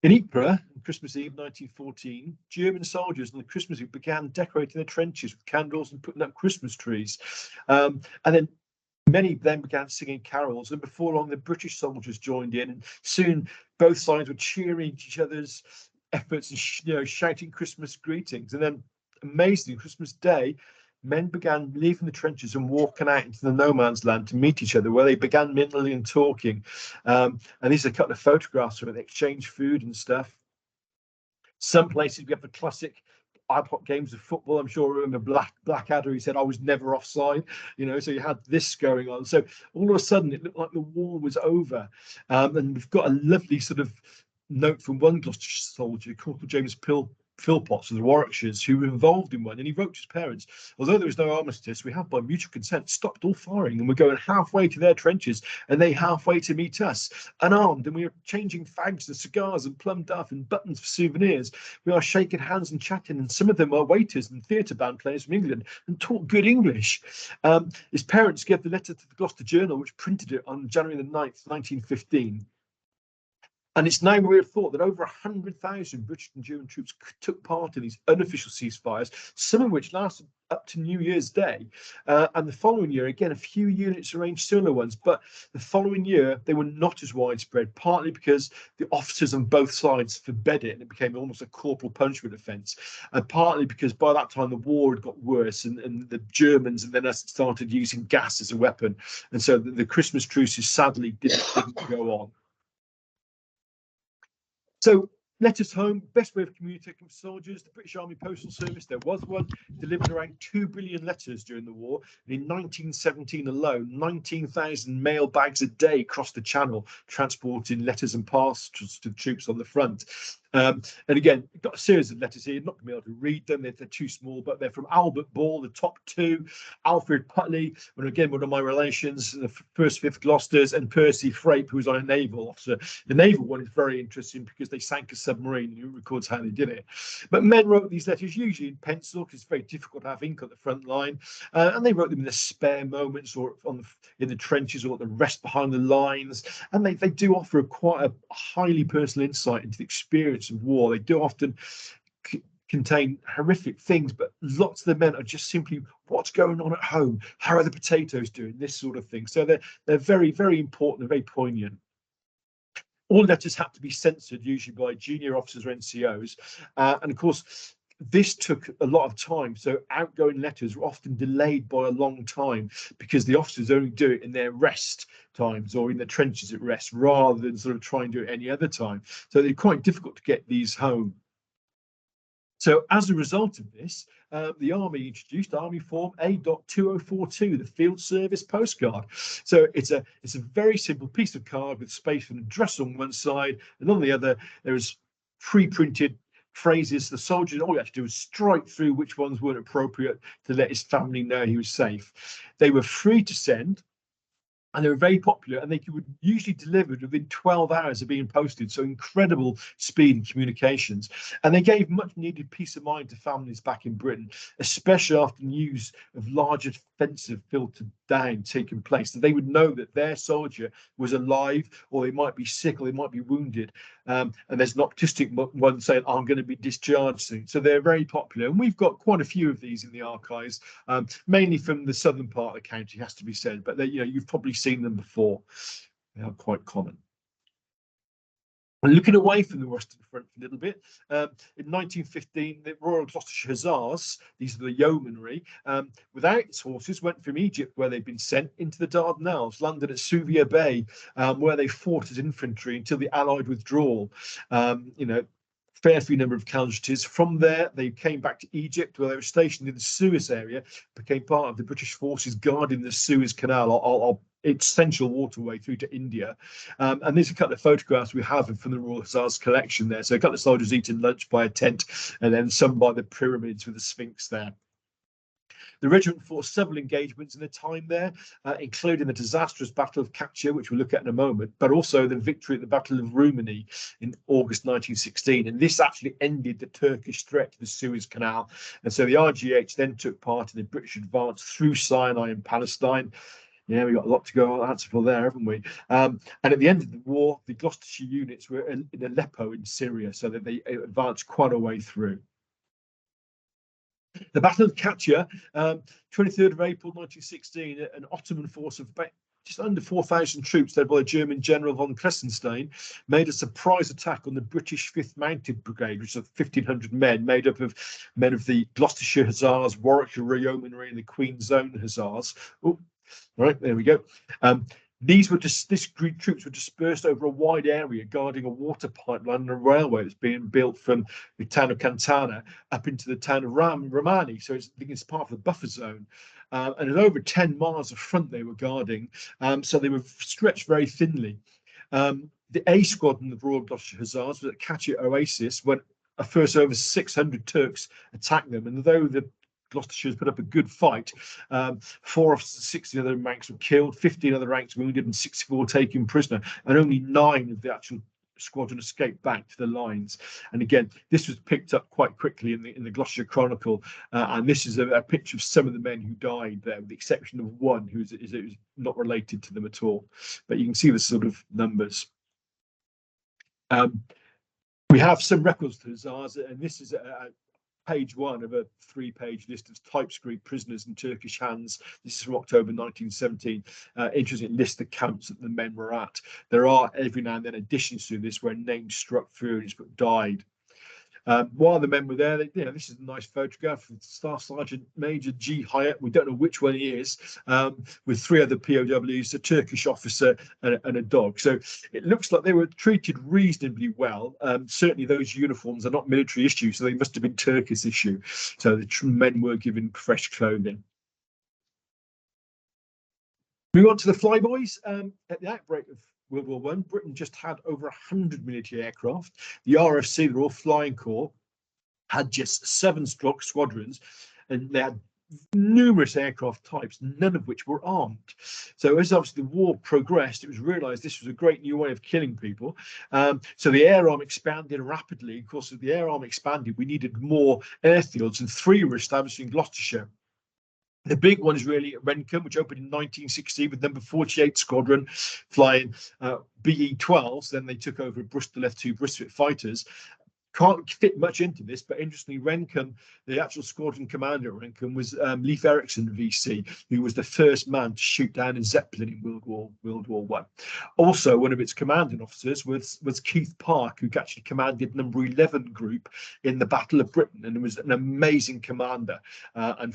Speaker 1: In Ypres, on Christmas Eve 1914, German soldiers on the Christmas Eve began decorating their trenches with candles and putting up Christmas trees. And then many then began singing carols, and before long the British soldiers joined in, and soon both sides were cheering each other's efforts and you know, shouting Christmas greetings. And then amazingly, Christmas Day, men began leaving the trenches and walking out into the no man's land to meet each other, where they began mingling and talking. And these are a couple of photographs where they exchange food and stuff. Some places we have the classic ad hoc games of football. I'm sure I remember Blackadder, he said I was never offside, you know, so you had this going on. So all of a sudden it looked like the war was over. And we've got a lovely sort of note from one Gloucestershire soldier, Corporal James Pill, Philpotts of the Warwickshires who were involved in one, and he wrote to his parents, although there was no armistice, we have by mutual consent stopped all firing, and we're going halfway to their trenches and they halfway to meet us, unarmed, and we are changing fags and cigars and plum duff and buttons for souvenirs. We are shaking hands and chatting, and some of them are waiters and theatre band players from England and talk good English. His parents gave the letter to the Gloucester Journal, which printed it on January the 9th, 1915. And it's now weird thought that over 100,000 British and German troops took part in these unofficial ceasefires, some of which lasted up to New Year's Day. And the following year, again, a few units arranged similar ones, but the following year, they were not as widespread, partly because the officers on both sides forbade it, and it became almost a corporal punishment offence, and partly because by that time the war had got worse, and the Germans and then started using gas as a weapon. And so the Christmas truces sadly didn't go on. So letters home, best way of communicating with soldiers. The British Army Postal Service, there was one, delivered around 2 billion letters during the war. And in 1917 alone, 19,000 mail bags a day crossed the Channel, transporting letters and parcels to the troops on the front. And again, got a series of letters here. Not going to be able to read them; they're too small. But they're from Albert Ball, the top two, Alfred Putley, and again one of my relations, the 1st, 5th Gloucesters, and Percy Frape, who was on a naval officer. The naval one is very interesting because they sank a submarine, and it records how they did it. But men wrote these letters usually in pencil because it's very difficult to have ink on the front line, and they wrote them in their spare moments or in the trenches or at the rest behind the lines. And they do offer quite a highly personal insight into the experience of war. They do often contain horrific things, but lots of the men are just simply what's going on at home, how are the potatoes doing, this sort of thing. So they're very, very important and very poignant. All letters have to be censored, usually by junior officers or NCOs, and of course this took a lot of time. So outgoing letters were often delayed by a long time because the officers only do it in their rest times or in the trenches at rest, rather than sort of try and do it any other time. So they're quite difficult to get these home. So as a result of this, the Army introduced Army Form A.2042, the Field Service Postcard. So it's a very simple piece of card with space for an address on one side, and on the other there is pre-printed phrases. The soldier, all you had to do was strike through which ones weren't appropriate to let his family know he was safe. They were free to send, and they were very popular, and they were usually delivered within 12 hours of being posted. So incredible speed in communications. And they gave much needed peace of mind to families back in Britain, especially after news of large offensive filtered down taking place, that they would know that their soldier was alive, or they might be sick, or they might be wounded. And there's an optimistic one saying, I'm going to be discharged soon. So they're very popular. And we've got quite a few of these in the archives, mainly from the southern part of the county, has to be said. But you've probably seen them before. They are quite common. And looking away from the Western Front for a little bit, in 1915, the Royal Gloucestershire Hussars, these are the yeomanry, without its horses, went from Egypt, where they'd been sent, into the Dardanelles, landed at Suvia Bay, where they fought as infantry until the Allied withdrawal. Fair few number of casualties. From there, they came back to Egypt, where they were stationed in the Suez area, became part of the British forces guarding the Suez Canal, its central waterway through to India. And there's a couple of photographs we have from the Royal Hussars collection there. So a couple of soldiers eating lunch by a tent, and then some by the pyramids with the Sphinx there. The regiment fought several engagements in the time there, including the disastrous Battle of Katia, which we'll look at in a moment, but also the victory at the Battle of Rumani in August 1916. And this actually ended the Turkish threat to the Suez Canal. And so the RGH then took part in the British advance through Sinai and Palestine. Yeah, we've got a lot to go answer for there, haven't we? And at the end of the war, the Gloucestershire units were in Aleppo in Syria, so that they advanced quite a way through. The Battle of Katia, 23rd of April 1916, an Ottoman force of just under 4,000 troops, led by the German General von Kressenstein, made a surprise attack on the British 5th Mounted Brigade, which is 1,500 men, made up of men of the Gloucestershire Hussars, Warwickshire Yeomanry, and the Queen's Own Hussars. Oh, right, there we go. This group troops were dispersed over a wide area, guarding a water pipeline and a railway that's being built from the town of Cantana up into the town of Romani. So it's part of the buffer zone. And at over 10 miles of front they were guarding. So they were stretched very thinly. The A squadron of Royal Gloucestershire Hussars was at Katia Oasis when first over 600 Turks attacked them, and though the Gloucestershire's put up a good fight, 4 of 60 other ranks were killed, 15 other ranks wounded, and 64 taken prisoner, and only 9 of the actual squadron escaped back to the lines. And again, this was picked up quite quickly in the Gloucestershire Chronicle, and this is a picture of some of the men who died there, with the exception of one who is not related to them at all. But you can see the sort of numbers. We have some records to Hussars, and this is page 1 of a 3-page list of typescript prisoners in Turkish hands. This is from October 1917. Interesting list of camps that the men were at. There are every now and then additions to this where names struck through and it's put died. While the men were there, this is a nice photograph of Staff Sergeant Major G. Hyatt. We don't know which one he is, with 3 other POWs, a Turkish officer and a dog. So it looks like they were treated reasonably well. Certainly those uniforms are not military issue, so they must have been Turkish issue. So the men were given fresh clothing. Moving on to the flyboys. At the outbreak of World War I, Britain just had over 100 military aircraft. The RFC, the Royal Flying Corps, had just 7 squadrons, and they had numerous aircraft types, none of which were armed. So as obviously the war progressed, it was realised this was a great new way of killing people. So the air arm expanded rapidly. Of course, as the air arm expanded, we needed more airfields, and 3 were established in Gloucestershire. The big one is really at Rencombe, which opened in 1960 with number 48 Squadron flying BE-12s. Then they took over Bristol F2 Bristol fighters. Can't fit much into this, but interestingly, Rencombe, the actual squadron commander at Rencombe was Leif Erikson, VC, who was the first man to shoot down a Zeppelin in World War I. Also, one of its commanding officers was Keith Park, who actually commanded number 11 group in the Battle of Britain, and was an amazing commander. And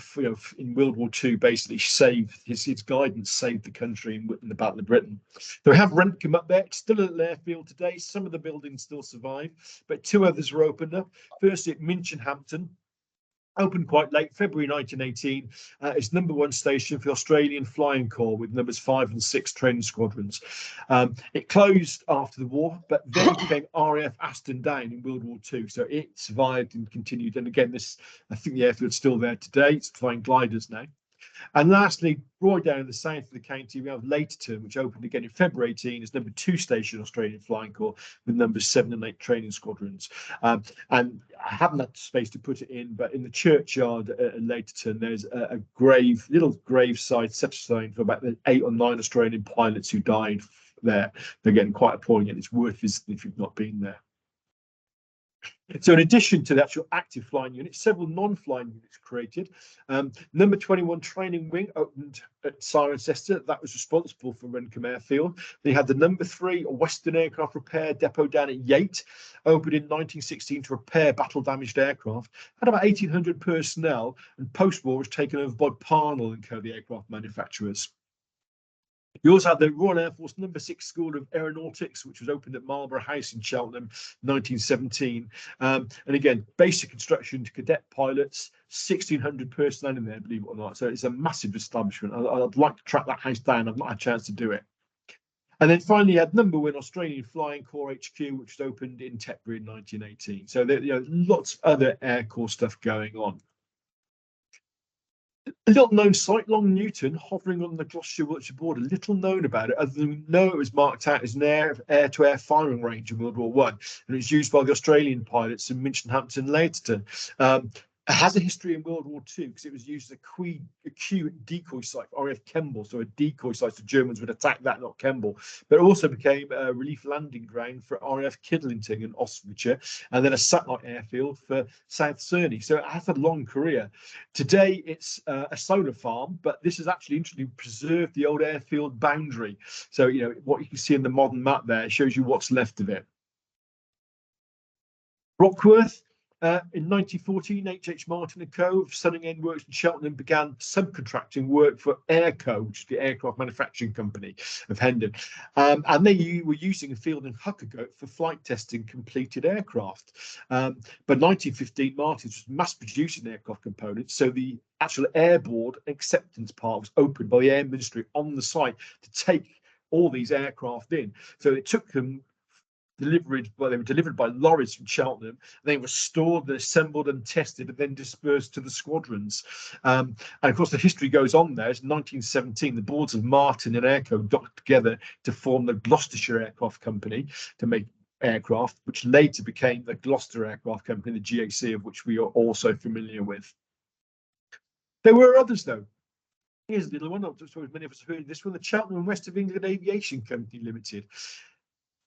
Speaker 1: in World War II, basically saved his guidance saved the country in the Battle of Britain. So we have Rencombe up there. It's still an airfield today. Some of the buildings still survive, but 2 others were opened up. Firstly at Minchinhampton, opened quite late, February 1918. It's number 1 station for the Australian Flying Corps with numbers 5 and 6 training squadrons. It closed after the war, but then became RAF Aston Down in World War II. So it survived and continued. And again, I think the airfield's still there today. It's flying gliders now. And lastly, right down in the south of the county, we have Laterton, which opened again in February 18 as number 2 station Australian Flying Corps with numbers 7 and 8 training squadrons. And I haven't had space to put it in, but in the churchyard at Laterton, there's a little graveside set aside for about 8 or 9 Australian pilots who died there. Again, quite appalling, and it's worth visiting if you've not been there. So in addition to the actual active flying units, several non-flying units created. Number 21 Training Wing opened at Cirencester. That was responsible for Rencombe Airfield. They had the number 3 Western Aircraft Repair Depot down at Yate, opened in 1916 to repair battle-damaged aircraft. Had about 1,800 personnel, and post-war was taken over by Parnell and Co, the aircraft manufacturers. You also had the Royal Air Force number 6 School of Aeronautics, which was opened at Marlborough House in Cheltenham, 1917. And again, basic instruction to cadet pilots, 1,600 personnel in there, believe it or not. So it's a massive establishment. I'd like to track that house down. I've not had a chance to do it. And then finally, you had number 1 Australian Flying Corps HQ, which was opened in Tetbury in 1918. So there, lots of other Air Corps stuff going on. A little known site, Long Newton, hovering on the Gloucestershire border. Little known about it, other than we know it was marked out as an air-to-air firing range in World War I, and it's used by the Australian pilots in Minchinhampton and Laterton. It has a history in World War II because it was used as a Q decoy site for RAF Kemble, so a decoy site, so Germans would attack that, not Kemble. But it also became a relief landing ground for RAF Kidlington in Oxfordshire, and then a satellite airfield for South Cerney. So it has a long career. Today, it's a solar farm, but this is actually interesting, preserved the old airfield boundary. So, what you can see in the modern map there shows you what's left of it. Rockworth. In 1914, H.H. Martin & Co. of Sunning End Works in Cheltenham began subcontracting work for Airco, which is the aircraft manufacturing company of Hendon. And they were using a field in Huckergoat for flight testing completed aircraft. But 1915, Martin's was mass producing aircraft components, so the actual airboard acceptance part was opened by the Air Ministry on the site to take all these aircraft in. So it took them They were delivered by lorries from Cheltenham. They were stored, and assembled and tested, and then dispersed to the squadrons. And of course, the history goes on there. It's 1917. The boards of Martin and Airco docked together to form the Gloucestershire Aircraft Company to make aircraft, which later became the Gloucester Aircraft Company, the GAC, of which we are also familiar with. There were others, though. Here's a little one. I'm sure many of us have heard of this one. The Cheltenham and West of England Aviation Company Limited.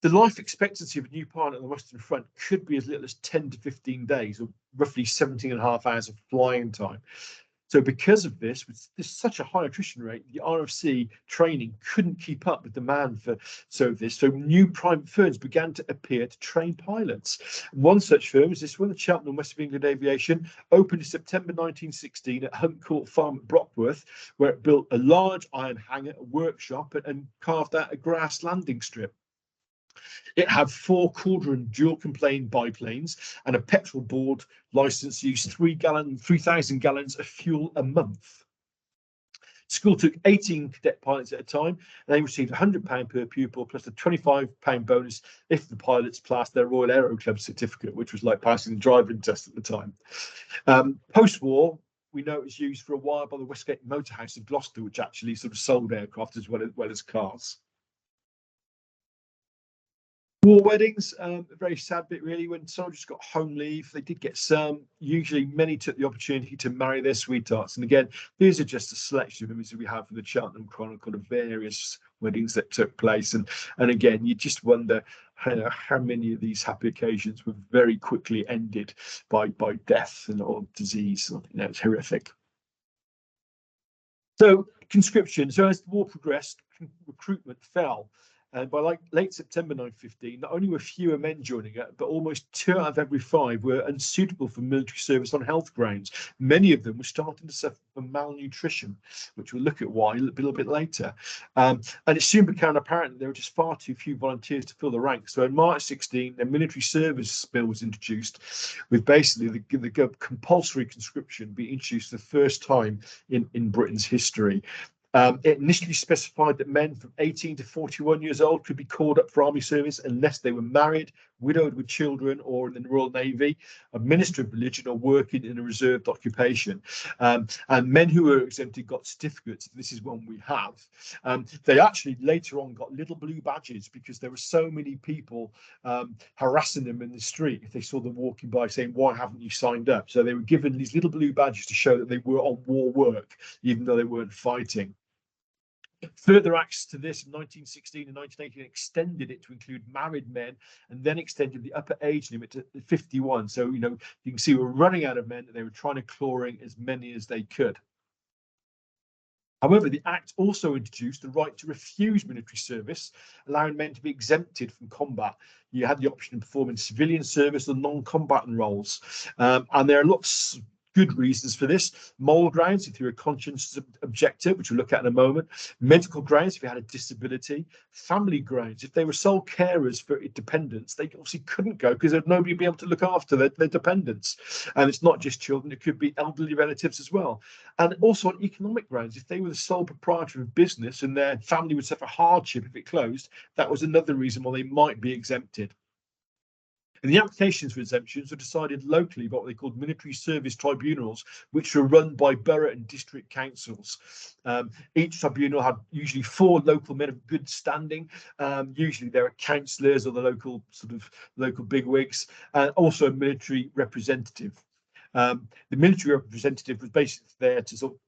Speaker 1: The life expectancy of a new pilot on the Western Front could be as little as 10 to 15 days, or roughly 17.5 hours of flying time. So because of this, with such a high attrition rate, the RFC training couldn't keep up with demand for so new private firms began to appear to train pilots. One such firm is this one, the Cheltenham and West of England Aviation, opened in September 1916 at Hunt Court Farm at Brockworth, where it built a large iron hangar, a workshop, and carved out a grass landing strip. It had 4 Caudron dual-complained biplanes and a petrol board license used 3,000 gallons of fuel a month. School took 18 cadet pilots at a time, and they received £100 per pupil plus a £25 bonus if the pilots passed their Royal Aero Club certificate, which was like passing the driving test at the time. Post-war, we know it was used for a while by the Westgate Motor House of Gloucester, which actually sort of sold aircraft as well as cars. War weddings, a very sad bit really. When soldiers got home leave, they did get some. Usually many took the opportunity to marry their sweethearts. And again, these are just a selection of images we have from the Cheltenham Chronicle of various weddings that took place. And again, you just wonder how many of these happy occasions were very quickly ended by death or disease. It's horrific. So conscription. So as the war progressed, recruitment fell. And by late September 1915, not only were fewer men joining it, but almost 2 out of every 5 were unsuitable for military service on health grounds. Many of them were starting to suffer from malnutrition, which we'll look at why a little bit later. And it soon became apparent that there were just far too few volunteers to fill the ranks. So in March 16, the military service bill was introduced, with basically the compulsory conscription being introduced for the first time in Britain's history. It initially specified that men from 18 to 41 years old could be called up for army service unless they were married, widowed with children, or in the Royal Navy, a minister of religion, or working in a reserved occupation. And men who were exempted got certificates. This is one we have. They actually later on got little blue badges because there were so many people harassing them in the street if they saw them walking by saying, "Why haven't you signed up?" So they were given these little blue badges to show that they were on war work, even though they weren't fighting. Further acts to this in 1916 and 1918 extended it to include married men, and then extended the upper age limit to 51. So, you can see we're running out of men, and they were trying to claw in as many as they could. However, the Act also introduced the right to refuse military service, allowing men to be exempted from combat. You had the option of performing civilian service or non-combatant roles. And there are lots good reasons for this. Moral grounds, if you're a conscience objector, which we'll look at in a moment. Medical grounds, if you had a disability. Family grounds, if they were sole carers for dependents, they obviously couldn't go because there'd nobody be able to look after their dependents. And it's not just children, it could be elderly relatives as well. And also on economic grounds, if they were the sole proprietor of business and their family would suffer hardship if it closed, that was another reason why they might be exempted. And the applications for exemptions were decided locally by what they called military service tribunals, which were run by borough and district councils. Each tribunal had usually 4 local men of good standing. Usually there are councillors or the local bigwigs, and also a military representative. The military representative was basically there to sort of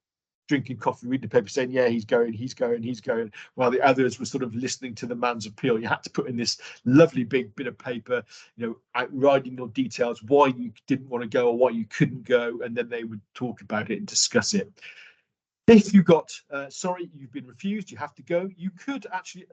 Speaker 1: drinking coffee, reading the paper, saying, "Yeah, he's going," while the others were sort of listening to the man's appeal. You had to put in this lovely big bit of paper, outlining your details, why you didn't want to go or why you couldn't go, and then they would talk about it and discuss it. If you got, sorry, you've been refused, you have to go, you could actually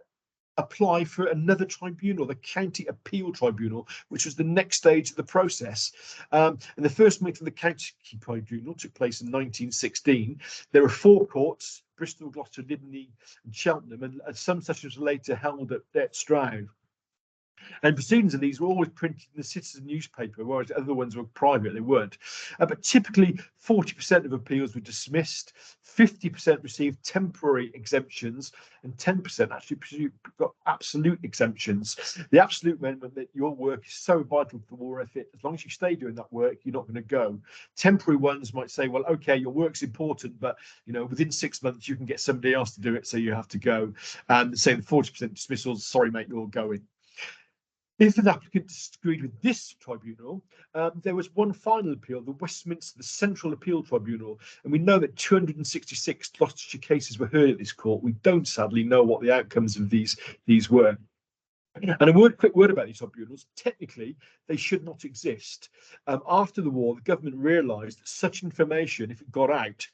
Speaker 1: apply for another tribunal, the County Appeal Tribunal, which was the next stage of the process. And the first meeting of the County Tribunal took place in 1916. There were 4 courts: Bristol, Gloucester, Lydney, and Cheltenham, and some sessions were later held at Stroud. And proceedings of these were always printed in the citizen newspaper, whereas other ones were private, they weren't. But typically 40% of appeals were dismissed, 50% received temporary exemptions, and 10% actually got absolute exemptions. The absolute meant that your work is so vital to the war effort, as long as you stay doing that work, you're not going to go. Temporary ones might say, well, okay, your work's important, but within 6 months you can get somebody else to do it, so you have to go. And say the 40% dismissals, sorry mate, you're going. If an applicant disagreed with this tribunal, there was one final appeal, the Westminster Central Appeal Tribunal, and we know that 266 Gloucestershire cases were heard at this court. We don't sadly know what the outcomes of these were. And a quick word about these tribunals. Technically, they should not exist. After the war, the government realised that such information, if it got out,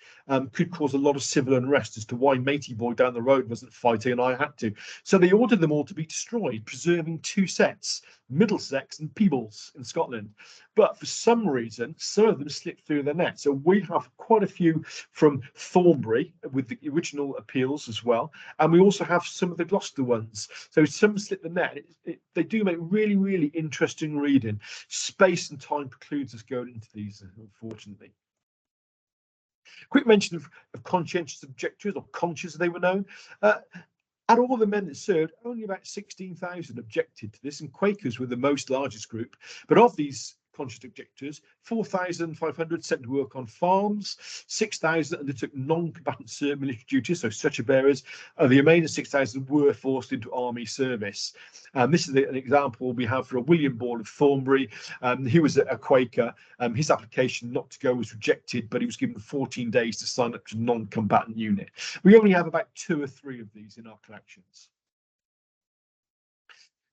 Speaker 1: could cause a lot of civil unrest as to why matey boy down the road wasn't fighting and I had to. So they ordered them all to be destroyed, preserving two sets, Middlesex and Peebles in Scotland. But for some reason, some of them slipped through the net. So we have quite a few from Thornbury with the original appeals as well. And we also have some of the Gloucester ones. So some slip the net. They do make really, really interesting reading. Space and time precludes us going into these, unfortunately. Quick mention of conscientious objectors, or conscious as they were known. Out of all the men that served, only about 16,000 objected to this, and Quakers were the most largest group. But of these conscious objectors, 4,500 sent to work on farms, 6,000 undertook non-combatant military duties, so stretcher bearers, and the remaining 6,000 were forced into army service. This is an example we have for a William Ball of Thornbury. He was a Quaker. His application not to go was rejected, but he was given 14 days to sign up to a non-combatant unit. We only have about 2 or 3 of these in our collections.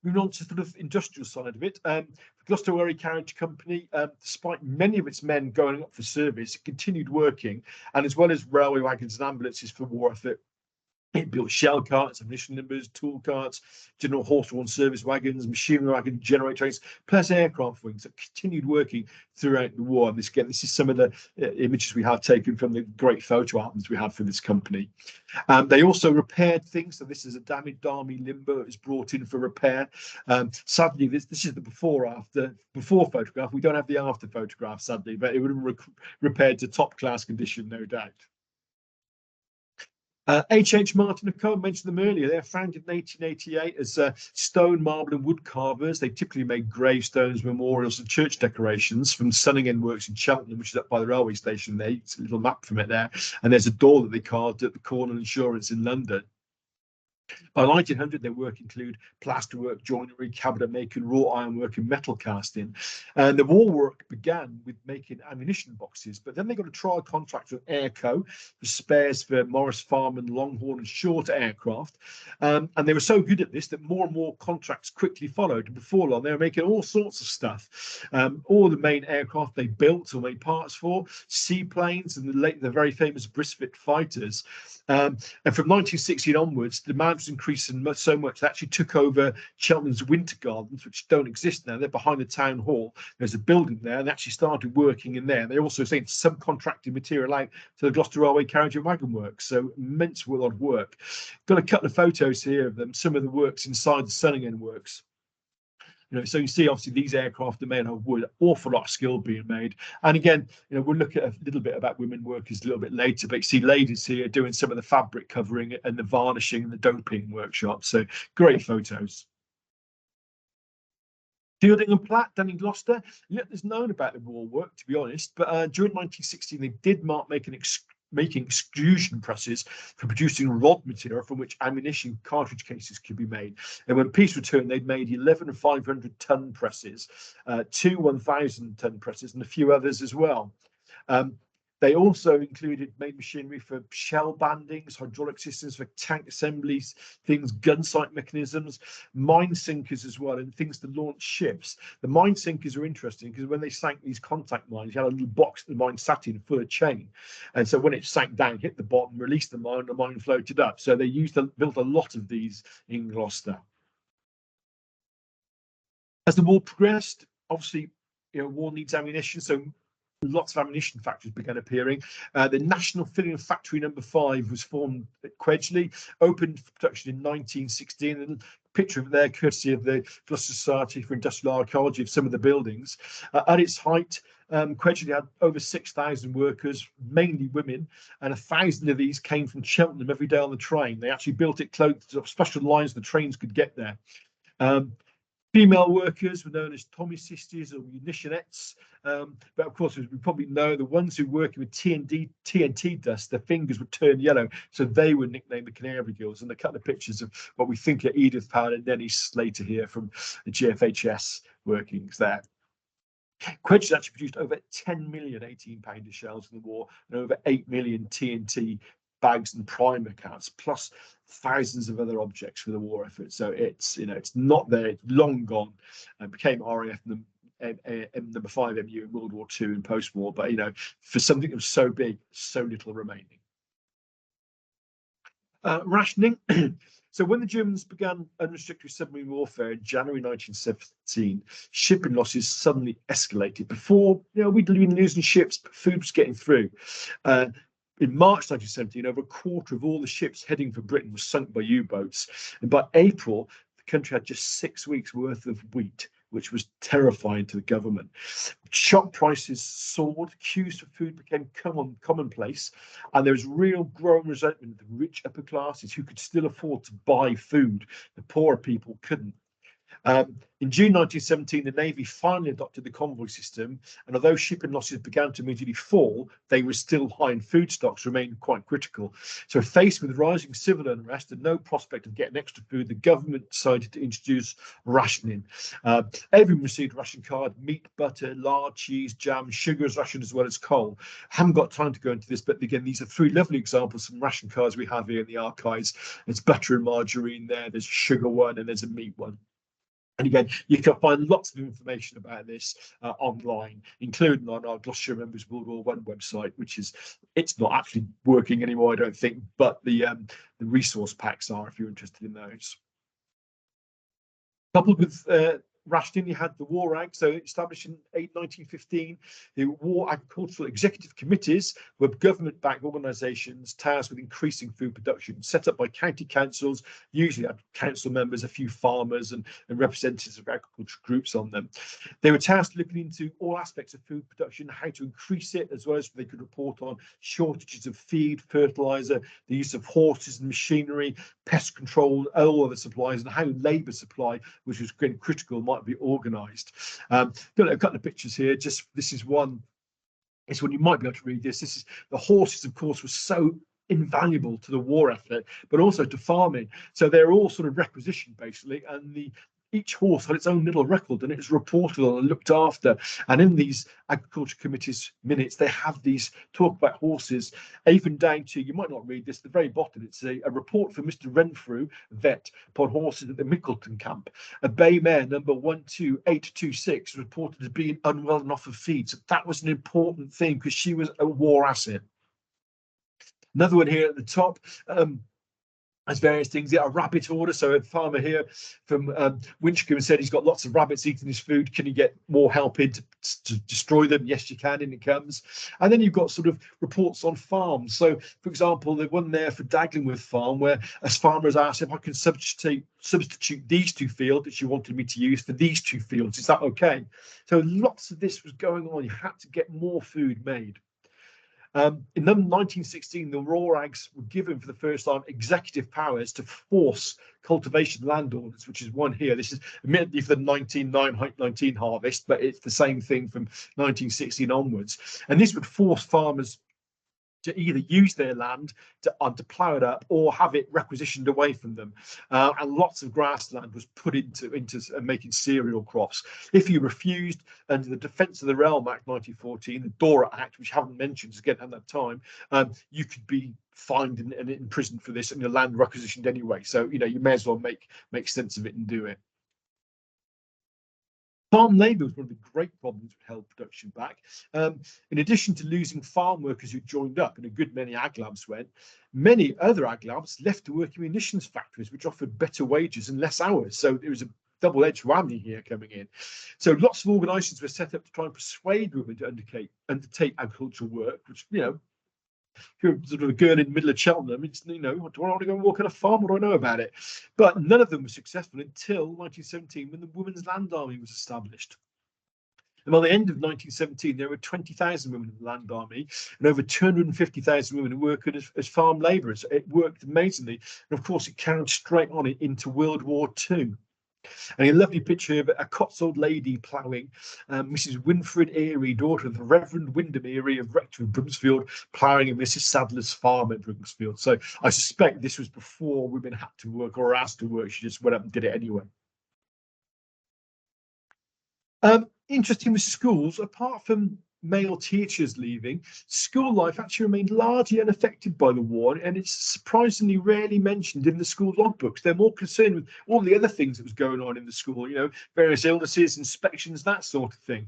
Speaker 1: Moving on to sort of industrial side of it, the Gloucester Carriage Company, despite many of its men going up for service, it continued working, and as well as railway wagons and ambulances for war effort, it built shell carts, ammunition limbers, tool carts, general horse-drawn service wagons, machinery wagons, generator trains, plus aircraft wings that continued working throughout the war. And this is some of the images we have taken from the great photo albums we have for this company. They also repaired things. So this is a damaged army limber that was brought in for repair. Sadly, this is the before photograph. We don't have the after photograph, sadly, but it would have repaired to top class condition, no doubt. H.H. Martin & Co. mentioned them earlier. They were founded in 1888 as stone, marble and wood carvers. They typically made gravestones, memorials and church decorations from Sunningham Works in Cheltenham, which is up by the railway station there. It's a little map from it there. And there's a door that they carved at the Cornwall Insurance in London. By 1900, their work include plasterwork, joinery, cabinet making, wrought ironwork, and metal casting. And the war work began with making ammunition boxes, but then they got a trial contract with Airco for spares for Morris Farman, Longhorn, and Short aircraft. And they were so good at this that more and more contracts quickly followed. And before long, they were making all sorts of stuff. All the main aircraft they built or made parts for, seaplanes, and the very famous Brisbane fighters. And from 1916 onwards, demand was increasing so much they actually took over Cheltenham's Winter Gardens, which don't exist now. They're behind the town hall. There's a building there, and they actually started working in there. They also sent subcontracted material out to the Gloucester Railway Carriage and Wagon Works, so immense lot of work. Got a couple of photos here of them, some of the works inside the Sunningham Works. So you see, obviously, these aircraft are made of wood, awful lot of skill being made. And again, we'll look at a little bit about women workers a little bit later, but you see ladies here doing some of the fabric covering and the varnishing and the doping workshops. So great photos. Fielding and Platt down in Gloucester, little is known about the war work, to be honest, but during 1916, they did making extrusion presses for producing rod material from which ammunition cartridge cases could be made. And when peace returned, they'd made 11 500-ton presses, 2 1,000-ton presses, and a few others as well. They also made machinery for shell bandings, hydraulic systems for tank assemblies, gun sight mechanisms, mine sinkers as well, and things to launch ships. The mine sinkers are interesting because when they sank these contact mines, you had a little box the mine sat in full of chain. And so when it sank down, hit the bottom, released the mine floated up. So they built a lot of these in Gloucester. As the war progressed, obviously, war needs ammunition. So lots of ammunition factories began appearing. The National Filling Factory No. 5 was formed at Quedgeley, opened for production in 1916, and picture of it there, courtesy of the Gloucestershire Society for Industrial Archaeology, of some of the buildings. At its height, Quedgley had over 6,000 workers, mainly women, and 1,000 of these came from Cheltenham every day on the train. They actually built it close to special lines the trains could get there. Female workers were known as Tommy sisters or munitionettes, but of course, as we probably know, the ones who working with TNT dust, their fingers would turn yellow, so they were nicknamed the Canary Girls. And a couple of pictures of what we think are Edith Powell and Nellie Slater here from the GFHS workings there. Quedgley actually produced over 10 million 18-pounder shells in the war and over 8 million TNT bags and primer cans, plus thousands of other objects for the war effort. So it's, you know, it's not there, it's long gone, and became RAF number 5 MU in World War II and post-war. But, you know, for something that was so big, so little remaining. Rationing. So when the Germans began unrestricted submarine warfare in January 1917, shipping losses suddenly escalated. Before, you know, we'd been losing ships, but food was getting through. In March 1917, over a quarter of all the ships heading for Britain were sunk by U-boats. And by April, the country had just 6 weeks' worth of wheat, which was terrifying to the government. Shop prices soared, queues for food became commonplace, and there was real growing resentment of the rich upper classes who could still afford to buy food. The poorer people couldn't. In June 1917, the Navy finally adopted the convoy system, and although shipping losses began to immediately fall, they were still high and food stocks remained quite critical. So faced with rising civil unrest and no prospect of getting extra food, the government decided to introduce rationing. Everyone received a ration card: meat, butter, lard, cheese, jam, sugar as ration, as well as coal. I haven't got time to go into this, but again, these are 3 lovely examples from ration cards we have here in the archives. There's butter and margarine there, there's a sugar one, and there's a meat one. And again, you can find lots of information about this online, including on our Gloucestershire Members World War I website, which is, it's not actually working anymore, I don't think, but the resource packs are, if you're interested in those. Coupled with rationing, you had the War Ag. So established in 1915, the War Agricultural Executive Committees were government-backed organisations tasked with increasing food production, set up by county councils, usually had council members, a few farmers and representatives of agricultural groups on them. They were tasked looking into all aspects of food production, how to increase it, as well as they could report on shortages of feed, fertiliser, the use of horses and machinery, pest control, all other supplies, and how labour supply, which was critical, might be organised. Got a couple of pictures here. Just this is one. It's one you might be able to read this. This is the horses, of course, were so invaluable to the war effort, but also to farming. So they're all sort of requisitioned basically, and each horse had its own little record, and it was reported on and looked after. And in these agriculture committees minutes, they have these talk about horses, even down to, you might not read this, at the very bottom, it's a report from Mr. Renfrew, vet, upon horses at the Mickleton camp. A bay mare, number 12826, reported as being unwell and off of feed. So that was an important thing because she was a war asset. Another one here at the top. As various things, a rabbit order. So a farmer here from Winchcombe said he's got lots of rabbits eating his food. Can you get more help in to destroy them? Yes, you can, and it comes. And then you've got sort of reports on farms. So, for example, the one there for Daglingworth Farm, where a farmer has asked if I can substitute these 2 fields that you wanted me to use for these 2 fields. Is that okay? So lots of this was going on. You had to get more food made. In 1916, the Raw Ags were given for the first time executive powers to force cultivation land orders, which is one here. This is admittedly for the 1919 harvest, but it's the same thing from 1916 onwards. And this would force farmers to either use their land to plough it up or have it requisitioned away from them. And lots of grassland was put into making cereal crops. If you refused, under the Defence of the Realm Act 1914, the Dora Act, which I haven't mentioned again at that time, you could be fined and imprisoned for this, and your land requisitioned anyway. So, you know, you may as well make sense of it and do it. Farm labour was one of the great problems that held production back. In addition to losing farm workers who joined up, and a good many ag labs went, many other ag labs left to work in munitions factories, which offered better wages and less hours. So there was a double-edged whammy here coming in. So lots of organisations were set up to try and persuade women to undertake agricultural work, which, you know, If you're sort of a girl in the middle of Cheltenham, it's, do I want to go and walk on a farm? What do I know about it? But none of them were successful until 1917, when the Women's Land Army was established. And by the end of 1917, there were 20,000 women in the Land Army and over 250,000 women who worked as farm labourers. It worked amazingly. And of course, it carried straight on into World War II. And a lovely picture of a Cotswold lady ploughing, Mrs. Winfred Erie, daughter of the Reverend Wyndham Erie of Rector of Brimsfield, ploughing in Mrs. Sadler's farm at Brimsfield. So I suspect this was before women had to work or asked to work. She just went up and did it anyway. Interesting with schools, apart from male teachers leaving, school life actually remained largely unaffected by the war, and it's surprisingly rarely mentioned in the school logbooks. They're more concerned with all the other things that was going on in the school, various illnesses, inspections, that sort of thing.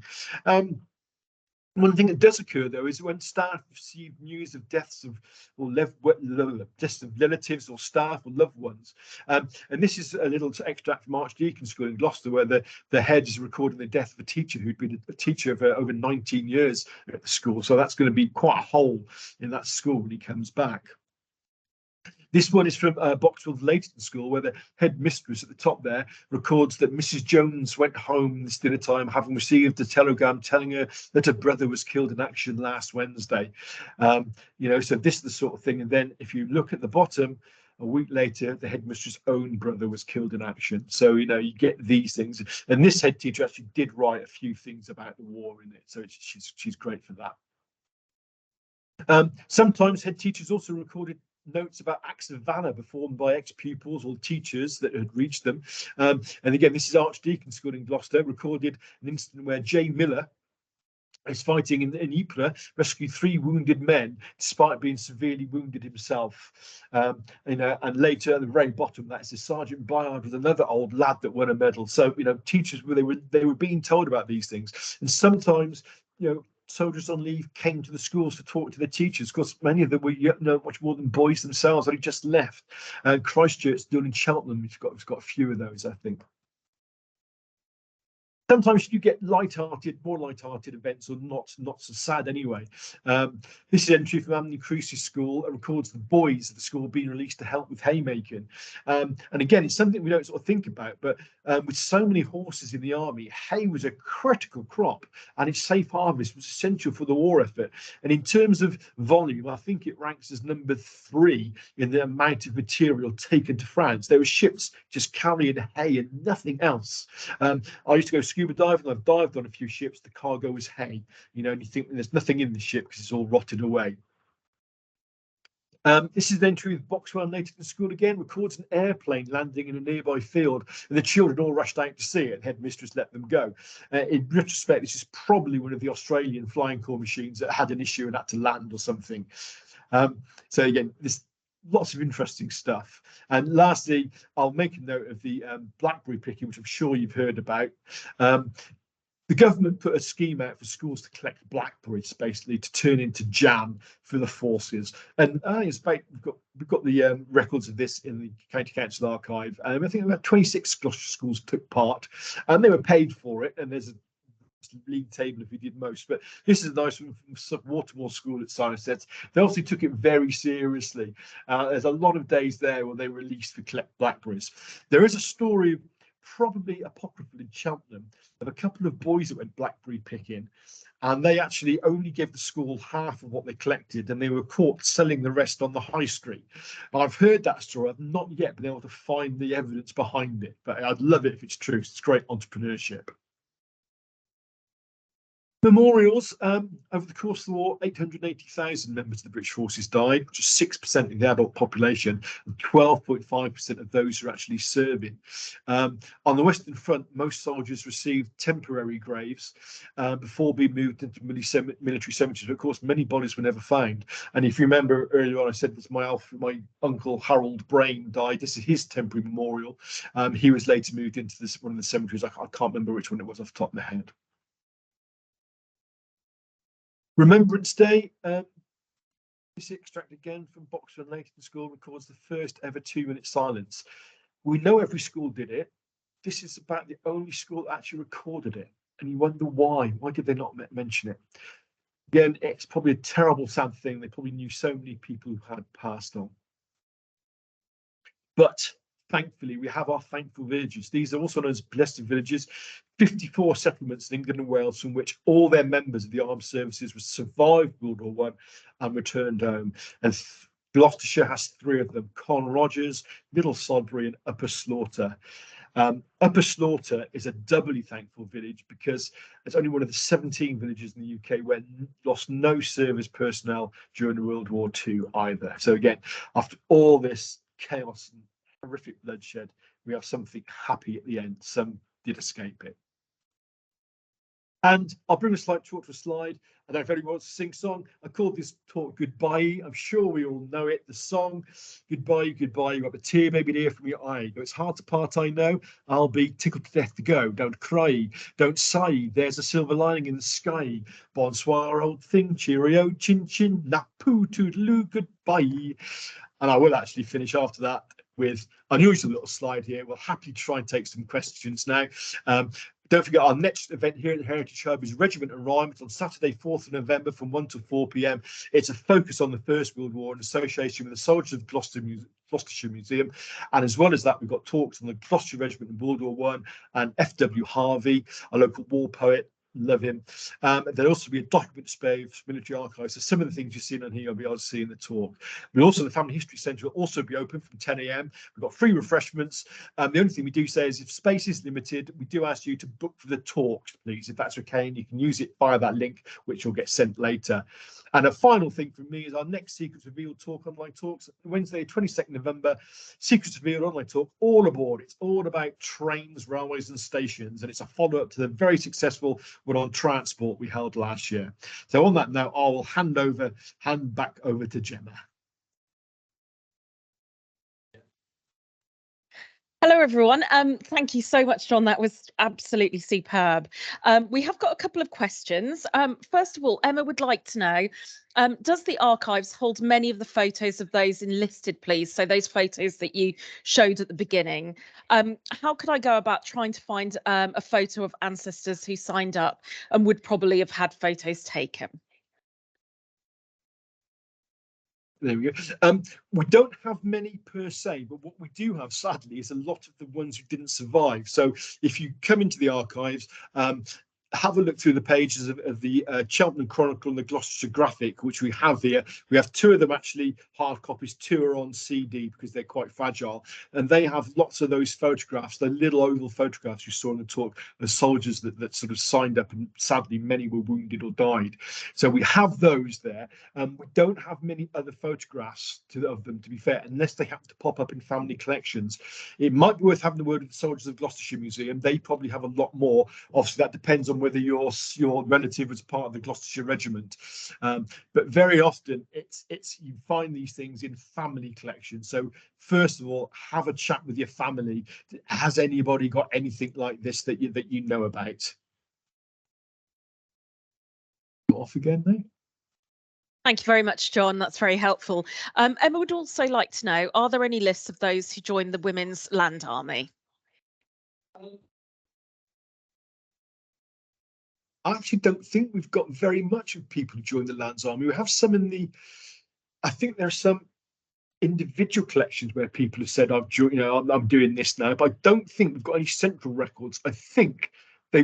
Speaker 1: One thing that does occur, though, is when staff receive news of deaths of relatives or staff or loved ones. And this is a little extract from Archdeacon School in Gloucester, where the head is recording the death of a teacher who'd been a teacher for over 19 years at the school. So that's going to be quite a hole in that school when he comes back. This one is from Boxfield Leighton School, where the headmistress at the top there records that Mrs. Jones went home this dinner time, having received a telegram telling her that her brother was killed in action last Wednesday. So this is the sort of thing. And then if you look at the bottom, a week later, the headmistress' own brother was killed in action. So, you get these things. And this head teacher actually did write a few things about the war in it. So she's great for that. Sometimes head teachers also recorded notes about acts of valour performed by ex-pupils or teachers that had reached them. And again, this is Archdeacon School in Gloucester, recorded an incident where J. Miller is fighting in Ypres, rescued 3 wounded men despite being severely wounded himself. And later at the very bottom, that's the Sergeant Bayard was another old lad that won a medal. So teachers they were being told about these things, and sometimes soldiers on leave came to the schools to talk to the teachers, because many of them were much more than boys themselves that had just left. And Christchurch, still in Cheltenham, it's got a few of those, I think. Sometimes you get more light-hearted events, or not so sad anyway. This is entry from Anthony Cruise's school. It records the boys of the school being released to help with haymaking. And again, it's something we don't sort of think about, but with so many horses in the army, hay was a critical crop, and its safe harvest was essential for the war effort. And in terms of volume, I think it ranks as number 3 in the amount of material taken to France. There were ships just carrying hay and nothing else. I used to go scuba diving. I've dived on a few ships. The cargo was hay, and you think there's nothing in the ship because it's all rotted away. This is the entry of Boxwell Leighton School again, records an airplane landing in a nearby field, and the children all rushed out to see it, and headmistress let them go. In retrospect, this is probably one of the Australian Flying Corps machines that had an issue and had to land or something. So again, this lots of interesting stuff. And lastly, I'll make a note of the blackberry picking, which I'm sure you've heard about. The government put a scheme out for schools to collect blackberries, basically to turn into jam for the forces. And we've got the records of this in the County Council archive. I think about 26 Gloucestershire schools took part, and they were paid for it. And there's a league table if we did most, but this is a nice one from Watermore School at Cirencester. They obviously took it very seriously. There's a lot of days there where they were released to collect blackberries. There is a story, probably apocryphal in Cheltenham, of a couple of boys that went blackberry picking, and they actually only gave the school half of what they collected, and they were caught selling the rest on the high street. I've heard that story. I've not yet been able to find the evidence behind it, but I'd love it if it's true. It's great entrepreneurship. Memorials. Over the course of the war, 880,000 members of the British forces died, which is 6% of the adult population, and 12.5% of those who are actually serving. On the Western Front, most soldiers received temporary graves before being moved into military cemeteries. But of course, many bodies were never found. And if you remember earlier on, I said that my uncle Harold Brain died. This is his temporary memorial. He was later moved into one of the cemeteries. I can't remember which one it was off the top of my head. Remembrance Day. This extract again from Boxford Leighton School records the first ever 2-minute silence. We know every school did it. This is about the only school that actually recorded it, and you wonder why. Why did they not mention it? Again, it's probably a terrible, sad thing. They probably knew so many people who had passed on. But thankfully, we have our thankful villages. These are also known as blessed villages, 54 settlements in England and Wales from which all their members of the armed services were survived World War One and returned home. And Gloucestershire has 3 of them: Con Rogers, Middle Sodbury, and Upper Slaughter. Upper Slaughter is a doubly thankful village because it's only one of the 17 villages in the UK where lost no service personnel during World War II either. So again, after all this chaos and horrific bloodshed, we have something happy at the end. Some did escape it. And I'll bring a slight talk to a slide. I don't know if anyone wants to sing song. I called this talk Goodbyee. I'm sure we all know it. The song, Goodbye, goodbye. You got the tear maybe near from your eye. It's hard to part, I know. I'll be tickled to death to go. Don't cry, don't sigh. There's a silver lining in the sky. Bonsoir, old thing. Cheerio, chin chin. Napu toodaloo, goodbye. And I will actually finish after that with an unusual little slide here. We'll happily try and take some questions now. Don't forget our next event here at the Heritage Hub is Regiment and Rhyme. It's on Saturday, 4th of November from 1 to 4 p.m. It's a focus on the First World War in association with the Soldiers of Gloucestershire Museum. And as well as that, we've got talks on the Gloucestershire Regiment in World War One and F.W. Harvey, a local war poet. Love him. There'll also be a document display of military archives. So some of the things you've seen on here, you'll be able to see in the talk. But also the Family History Centre will also be open from 10 a.m. We've got free refreshments. The only thing we do say is if space is limited, we do ask you to book for the talks, please, if that's okay. And you can use it via that link, which will get sent later. And a final thing from me is our next Secrets Revealed talk, online talks, Wednesday, 22nd November, Secrets Revealed online talk, all aboard. It's all about trains, railways and stations. And it's a follow-up to the very successful one on transport we held last year. So on that note, I will hand back over to Gemma.
Speaker 2: Hello, everyone. Thank you so much, John. That was absolutely superb. We have got a couple of questions. First of all, Emma would like to know, does the archives hold many of the photos of those enlisted, please? So those photos that you showed at the beginning. How could I go about trying to find a photo of ancestors who signed up and would probably have had photos taken?
Speaker 1: There we go. We don't have many per se, but what we do have, sadly, is a lot of the ones who didn't survive. So if you come into the archives, have a look through the pages of the Cheltenham Chronicle and the Gloucestershire Graphic, which we have here. We have 2 of them actually hard copies, 2 are on CD because they're quite fragile, and they have lots of those photographs, the little oval photographs you saw in the talk of soldiers that sort of signed up, and sadly many were wounded or died. So we have those there. We don't have many other photographs of them, to be fair, unless they happen to pop up in family collections. It might be worth having the word with the Soldiers of Gloucestershire Museum. They probably have a lot more. Obviously that depends on whether your relative was part of the Gloucestershire Regiment, but very often it's you find these things in family collections. So first of all, have a chat with your family. Has anybody got anything like this that you know about? Off again now.
Speaker 2: Thank you very much, John. That's very helpful. Emma would also like to know, are there any lists of those who joined the Women's Land Army?
Speaker 1: I actually don't think we've got very much of people who join the Lands Army. We have some in the, I think there are some individual collections where people have said, I'm doing this now, but I don't think we've got any central records. I think they're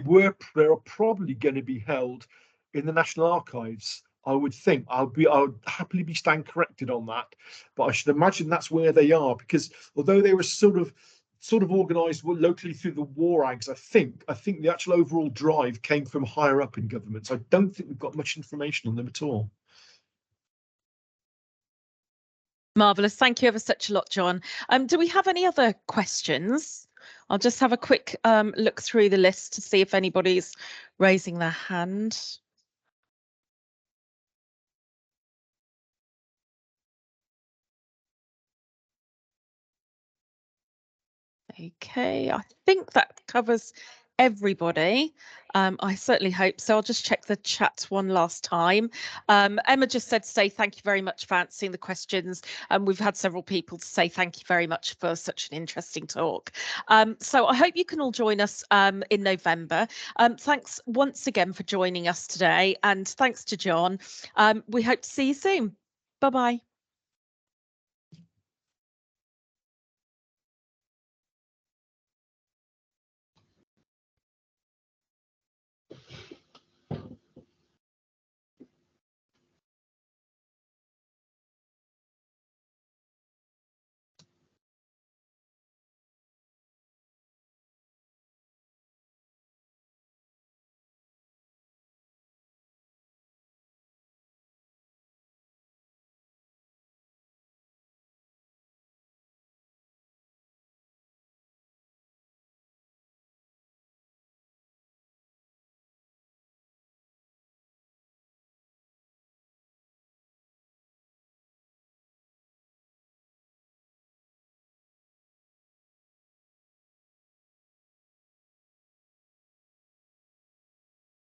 Speaker 1: probably going to be held in the National Archives. I would think. I would happily be stand corrected on that, but I should imagine that's where they are, because although they were sort of organised locally through the war ags, I think the actual overall drive came from higher up in government. So I don't think we've got much information on them at all.
Speaker 2: Marvellous. Thank you ever such a lot, John. Do we have any other questions? I'll just have a quick look through the list to see if anybody's raising their hand. Okay, I think that covers everybody. I certainly hope so. I'll just check the chat one last time. Emma just said to say thank you very much for answering the questions. And we've had several people to say thank you very much for such an interesting talk. So I hope you can all join us in November. Thanks once again for joining us today. And thanks to John. We hope to see you soon. Bye-bye.